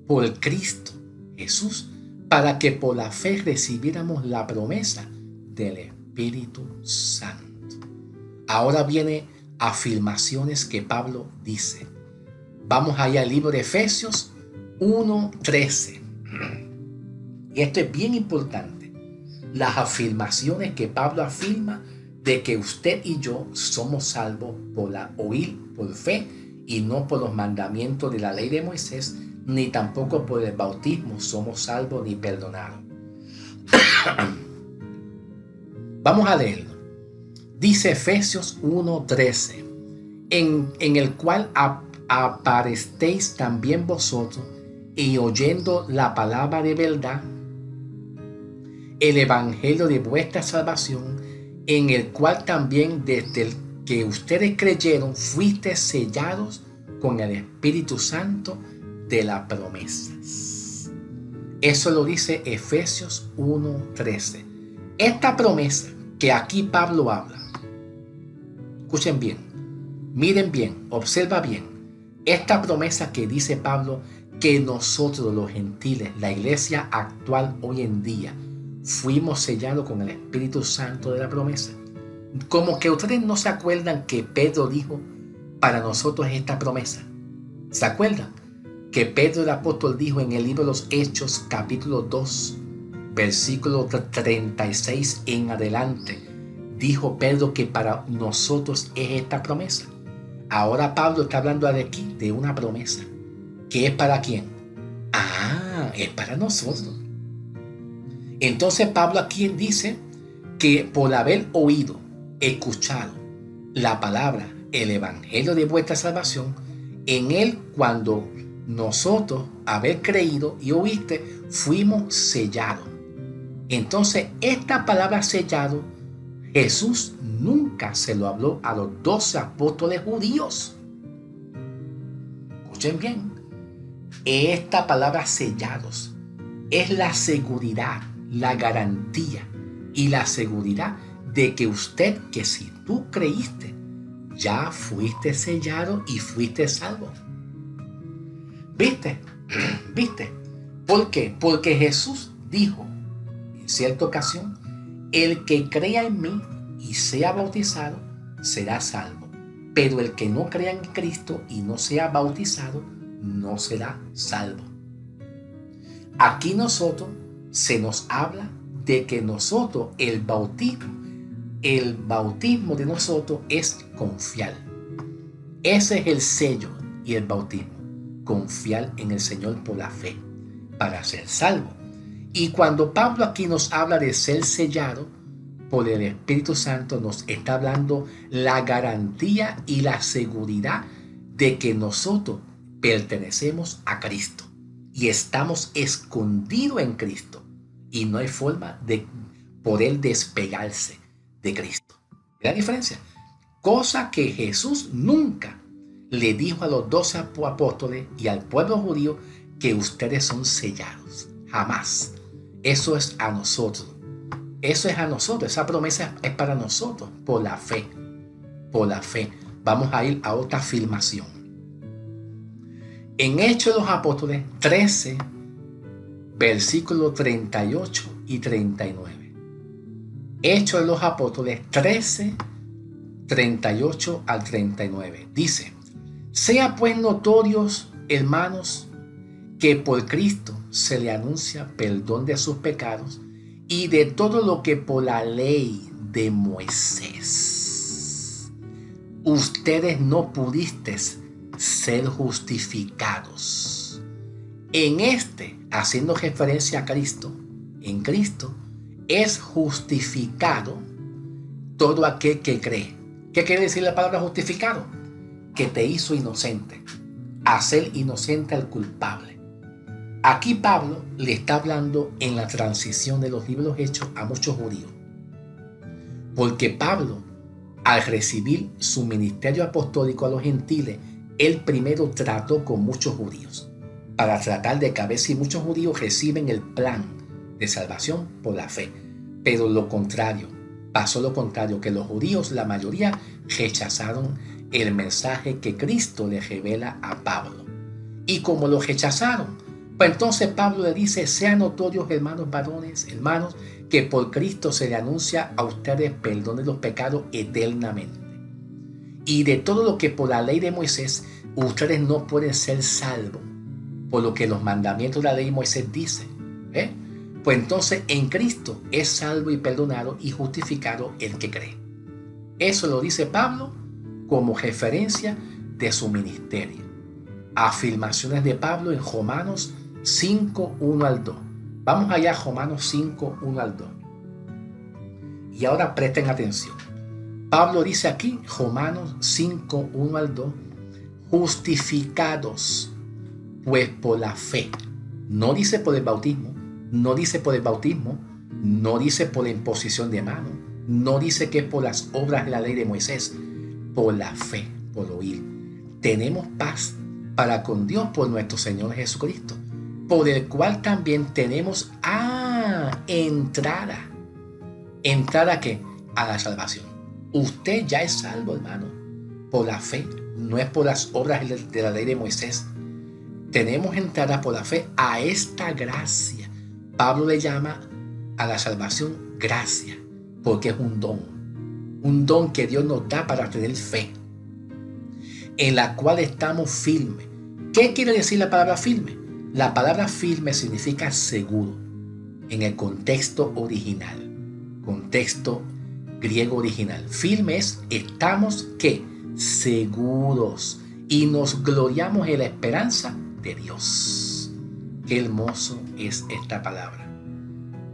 por Cristo Jesús, para que por la fe recibiéramos la promesa del Espíritu Santo. Ahora viene afirmaciones que Pablo dice. Vamos allá al libro de Efesios 1:13. Y esto es bien importante. Las afirmaciones que Pablo afirma de que usted y yo somos salvos por oír por fe y no por los mandamientos de la ley de Moisés, ni tampoco por el bautismo somos salvos ni perdonados. Vamos a leerlo. Dice Efesios 1:13, en el cual aparecéis también vosotros, y oyendo la palabra de verdad, el evangelio de vuestra salvación, en el cual también desde el que ustedes creyeron fuisteis sellados con el Espíritu Santo de las promesas. Eso lo dice Efesios 1:13. Esta promesa que aquí Pablo habla, escuchen bien, miren bien, observa bien, esta promesa que dice Pablo, que nosotros los gentiles, la iglesia actual hoy en día, fuimos sellados con el Espíritu Santo de la promesa. Como que ustedes no se acuerdan que Pedro dijo para nosotros esta promesa. ¿Se acuerdan? Que Pedro el apóstol dijo en el libro de los Hechos capítulo 2 versículo 36 en adelante. Dijo Pedro que para nosotros es esta promesa. Ahora Pablo está hablando de aquí de una promesa. ¿Que es para quién? Es para nosotros. Entonces Pablo aquí dice que por haber oído, escuchado la palabra, el evangelio de vuestra salvación, en él cuando nosotros haber creído y oíste, fuimos sellados. Entonces esta palabra sellado, Jesús nunca se lo habló a los 12 apóstoles judíos. Escuchen bien, esta palabra sellados es la seguridad, la garantía y la seguridad de que usted, que si tú creíste, ya fuiste sellado y fuiste salvo. ¿Viste? ¿Viste? ¿Por qué? Porque Jesús dijo en cierta ocasión, el que crea en mí y sea bautizado será salvo, pero el que no crea en Cristo y no sea bautizado no será salvo. Aquí nosotros se nos habla de que nosotros el bautismo de nosotros es confiar. Ese es el sello y el bautismo. confiar en el Señor por la fe para ser salvo. Y cuando Pablo aquí nos habla de ser sellado por el Espíritu Santo, nos está hablando la garantía y la seguridad de que nosotros pertenecemos a Cristo y estamos escondidos en Cristo y no hay forma de poder despegarse de Cristo. ¿Ve la diferencia? Cosa que Jesús nunca le dijo a los 12 apóstoles y al pueblo judío, que ustedes son sellados. Jamás. Eso es a nosotros. Eso es a nosotros. Esa promesa es para nosotros por la fe. Por la fe. Vamos a ir a otra afirmación. En Hechos de los Apóstoles 13, versículos 38 y 39. Hechos de los Apóstoles 13, 38 al 39. Dice: sea pues notorios, hermanos, que por Cristo se le anuncia perdón de sus pecados y de todo lo que por la ley de Moisés ustedes no pudisteis ser justificados. En haciendo referencia a Cristo, en Cristo es justificado todo aquel que cree. ¿Qué quiere decir la palabra justificado? Que te hizo inocente, hacer inocente al culpable. Aquí Pablo le está hablando en la transición de los libros Hechos a muchos judíos. Porque Pablo, al recibir su ministerio apostólico a los gentiles, él primero trató con muchos judíos para tratar de que a ver si muchos judíos reciben el plan de salvación por la fe. Pero pasó lo contrario, que los judíos, la mayoría, rechazaron el mensaje que Cristo le revela a Pablo. Y como lo rechazaron, pues entonces Pablo le dice: sean notorios, hermanos varones, hermanos, que por Cristo se le anuncia a ustedes perdón de los pecados eternamente. Y de todo lo que por la ley de Moisés ustedes no pueden ser salvos, por lo que los mandamientos de la ley de Moisés dicen. Pues entonces en Cristo es salvo y perdonado y justificado el que cree. Eso lo dice Pablo como referencia de su ministerio. Afirmaciones de Pablo en Romanos 5, 1 al 2. Vamos allá a Romanos 5, 1 al 2. Y ahora presten atención. Pablo dice aquí, Romanos 5, 1 al 2, justificados pues por la fe. No dice por el bautismo, no dice por el bautismo, no dice por la imposición de manos, no dice que es por las obras de la ley de Moisés, por la fe, por oír. Tenemos paz para con Dios por nuestro Señor Jesucristo, por el cual también tenemos entrada. ¿Entrada qué? A la salvación. Usted ya es salvo, hermano, por la fe, no es por las obras de la ley de Moisés. Tenemos entrada por la fe a esta gracia. Pablo le llama a la salvación gracia, porque es un don que Dios nos da para tener fe, en la cual estamos firmes. ¿Qué quiere decir la palabra firme? La palabra firme significa seguro en el contexto original, contexto griego original. Firme es estamos ¿qué? Seguros y nos gloriamos en la esperanza de Dios. Qué hermoso es esta palabra.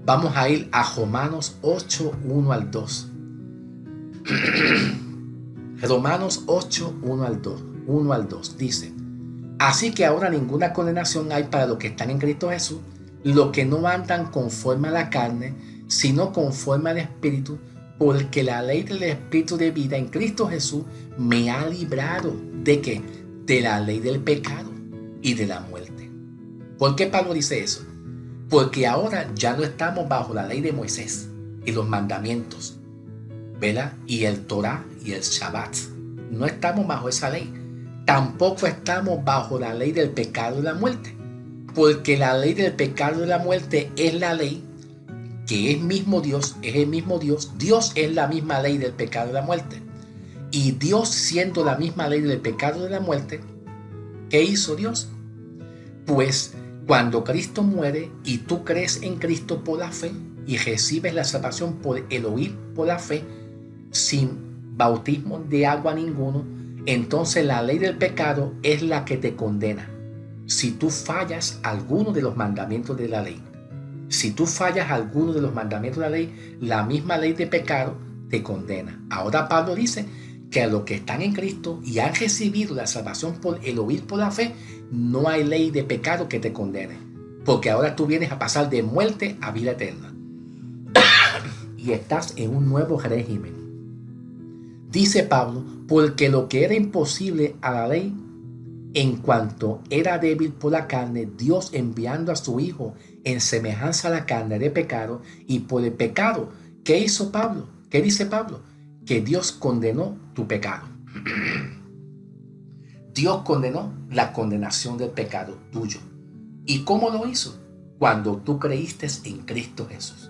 Vamos a ir a Romanos 8, 1 al 2. Romanos 8, 1 al 2 dice: así que ahora ninguna condenación hay para los que están en Cristo Jesús, los que no andan conforme a la carne, sino conforme al Espíritu, porque la ley del Espíritu de vida en Cristo Jesús me ha librado ¿de qué? De la ley del pecado y de la muerte. ¿Por qué Pablo dice eso? Porque ahora ya no estamos bajo la ley de Moisés y los mandamientos, ¿verdad? Y el Torah y el Shabbat. No estamos bajo esa ley. Tampoco estamos bajo la ley del pecado y la muerte. Porque la ley del pecado y la muerte es la ley que es mismo Dios, es el mismo Dios. Dios es la misma ley del pecado y la muerte. Y Dios, siendo la misma ley del pecado y de la muerte, ¿qué hizo Dios? Pues cuando Cristo muere y tú crees en Cristo por la fe y recibes la salvación por el oír por la fe, sin bautismo de agua ninguno, entonces la ley del pecado es la que te condena. si tú fallas alguno de los mandamientos de la ley. Si tú fallas alguno de los mandamientos de la ley, la misma ley de pecado te condena. Ahora Pablo dice que a los que están en Cristo y han recibido la salvación por el oír por la fe, no hay ley de pecado que te condene. Porque ahora tú vienes a pasar de muerte a vida eterna. Y estás en un nuevo régimen. Dice Pablo, porque lo que era imposible a la ley, en cuanto era débil por la carne, Dios enviando a su Hijo en semejanza a la carne de pecado, y por el pecado, ¿qué hizo Pablo? ¿Qué dice Pablo? Que Dios condenó tu pecado. Dios condenó la condenación del pecado tuyo. ¿Y cómo lo hizo? Cuando tú creíste en Cristo Jesús.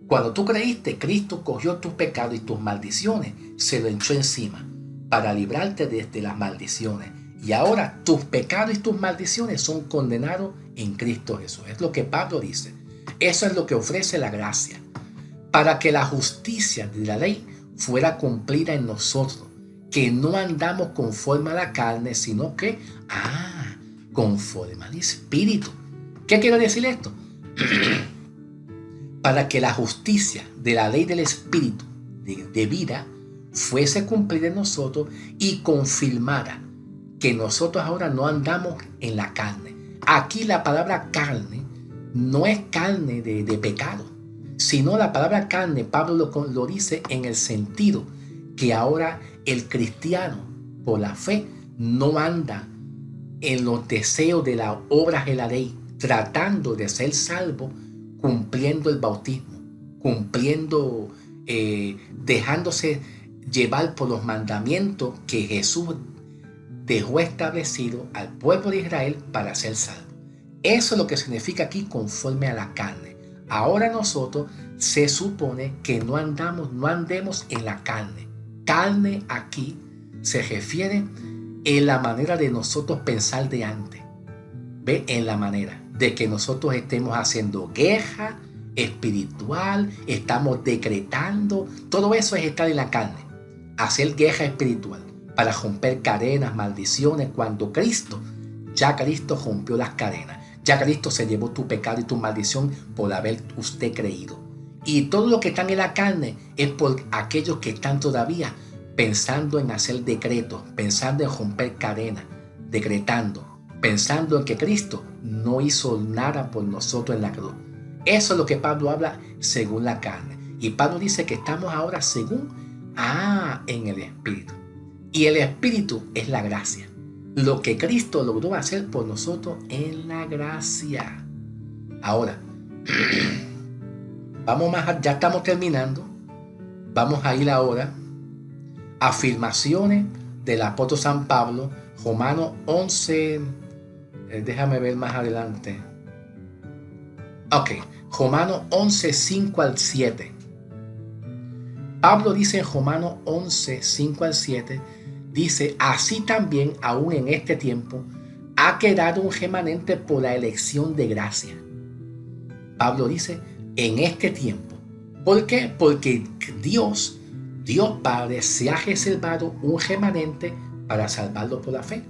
Cuando tú creíste, Cristo cogió tus pecados y tus maldiciones, se lo echó encima para librarte desde las maldiciones. Y ahora tus pecados y tus maldiciones son condenados en Cristo Jesús. Es lo que Pablo dice. Eso es lo que ofrece la gracia. Para que la justicia de la ley fuera cumplida en nosotros. Que no andamos conforme a la carne, sino que, conforme al Espíritu. ¿Qué quiere decir esto? Para que la justicia de la ley del Espíritu de vida fuese cumplida en nosotros y confirmara que nosotros ahora no andamos en la carne. Aquí la palabra carne no es carne de pecado, sino la palabra carne, Pablo lo dice en el sentido que ahora el cristiano, por la fe, no anda en los deseos de las obras de la ley, tratando de ser salvo, cumpliendo el bautismo, dejándose llevar por los mandamientos que Jesús dejó establecido al pueblo de Israel para ser salvo. Eso es lo que significa aquí conforme a la carne. Ahora nosotros se supone que no andemos en la carne. Carne aquí se refiere en la manera de nosotros pensar de antes. ¿Ve? En la manera de que nosotros estemos haciendo guerra espiritual, estamos decretando. Todo eso es estar en la carne. Hacer guerra espiritual para romper cadenas, maldiciones, cuando Cristo rompió las cadenas. Ya Cristo se llevó tu pecado y tu maldición por haber usted creído. Y todo lo que están en la carne es por aquellos que están todavía pensando en hacer decretos, pensando en romper cadenas, decretando, pensando en que Cristo no hizo nada por nosotros en la cruz. Eso es lo que Pablo habla según la carne. Y Pablo dice que estamos ahora en el Espíritu. Y el Espíritu es la gracia. Lo que Cristo logró hacer por nosotros en la gracia. Ahora, ya estamos terminando. Vamos a ir ahora a afirmaciones del apóstol San Pablo, Romanos 11. Déjame ver más adelante. Romanos 11, 5 al 7. Pablo dice en Romanos 11, 5 al 7, dice, así también aún en este tiempo ha quedado un remanente por la elección de gracia. Pablo dice, en este tiempo. ¿Por qué? Porque Dios Padre se ha reservado un remanente para salvarlo por la fe.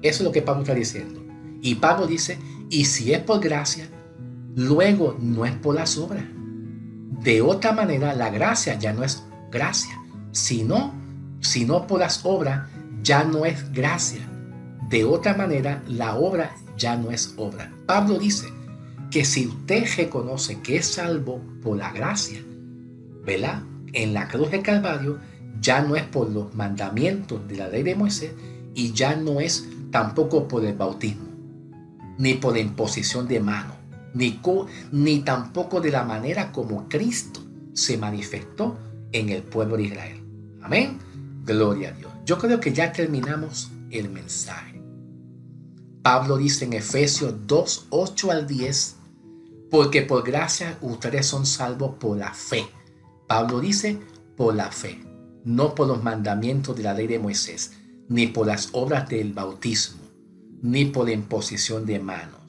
Eso es lo que Pablo está diciendo. Y Pablo dice, y si es por gracia, luego no es por las obras. De otra manera, la gracia ya no es gracia. Si no por las obras, ya no es gracia. De otra manera, la obra ya no es obra. Pablo dice que si usted reconoce que es salvo por la gracia, ¿verdad? En la cruz del Calvario, ya no es por los mandamientos de la ley de Moisés y ya no es tampoco por el bautismo, ni por la imposición de manos, ni tampoco de la manera como Cristo se manifestó en el pueblo de Israel. Amén. Gloria a Dios. Yo creo que ya terminamos el mensaje. Pablo dice en Efesios 2, 8 al 10, porque por gracia ustedes son salvos por la fe. Pablo dice por la fe, no por los mandamientos de la ley de Moisés, ni por las obras del bautismo, ni por la imposición de manos.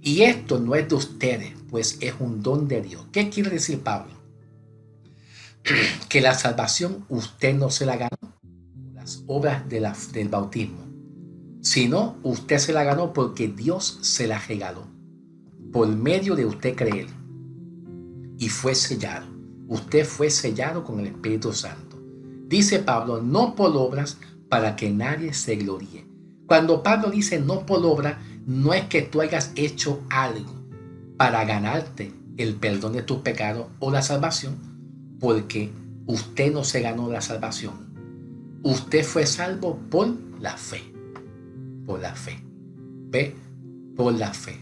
Y esto no es de ustedes, pues es un don de Dios. ¿Qué quiere decir Pablo? Que la salvación usted no se la ganó por las obras del bautismo, sino usted se la ganó porque Dios se la regaló por medio de usted creer y fue sellado. Usted fue sellado con el Espíritu Santo. Dice Pablo, no por obras para que nadie se gloríe. Cuando Pablo dice no por obra, no es que tú hayas hecho algo para ganarte el perdón de tus pecados o la salvación, porque usted no se ganó la salvación. Usted fue salvo por la fe. Por la fe. ¿Ve? Por la fe.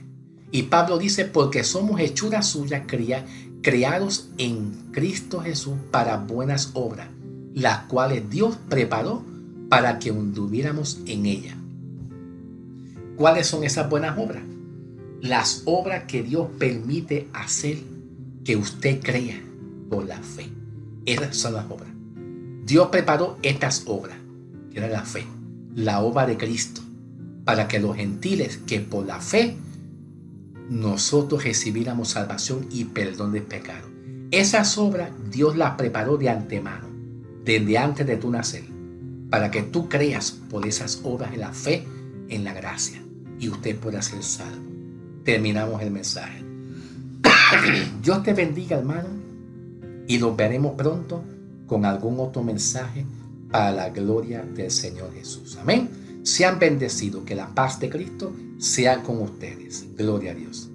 Y Pablo dice, porque somos hechura suya, creados en Cristo Jesús para buenas obras, las cuales Dios preparó para que anduviéramos en ellas. ¿Cuáles son esas buenas obras? Las obras que Dios permite hacer que usted crea por la fe. Esas son las obras. Dios preparó estas obras, que era la fe, la obra de Cristo, para que los gentiles que por la fe nosotros recibiéramos salvación y perdón de pecado. Esas obras Dios las preparó de antemano, desde antes de tu nacer, para que tú creas por esas obras en la fe, en la gracia, y usted pueda ser salvo. Terminamos el mensaje. Dios te bendiga, hermano, y nos veremos pronto con algún otro mensaje para la gloria del Señor Jesús. Amén. Sean bendecidos, que la paz de Cristo sea con ustedes. Gloria a Dios.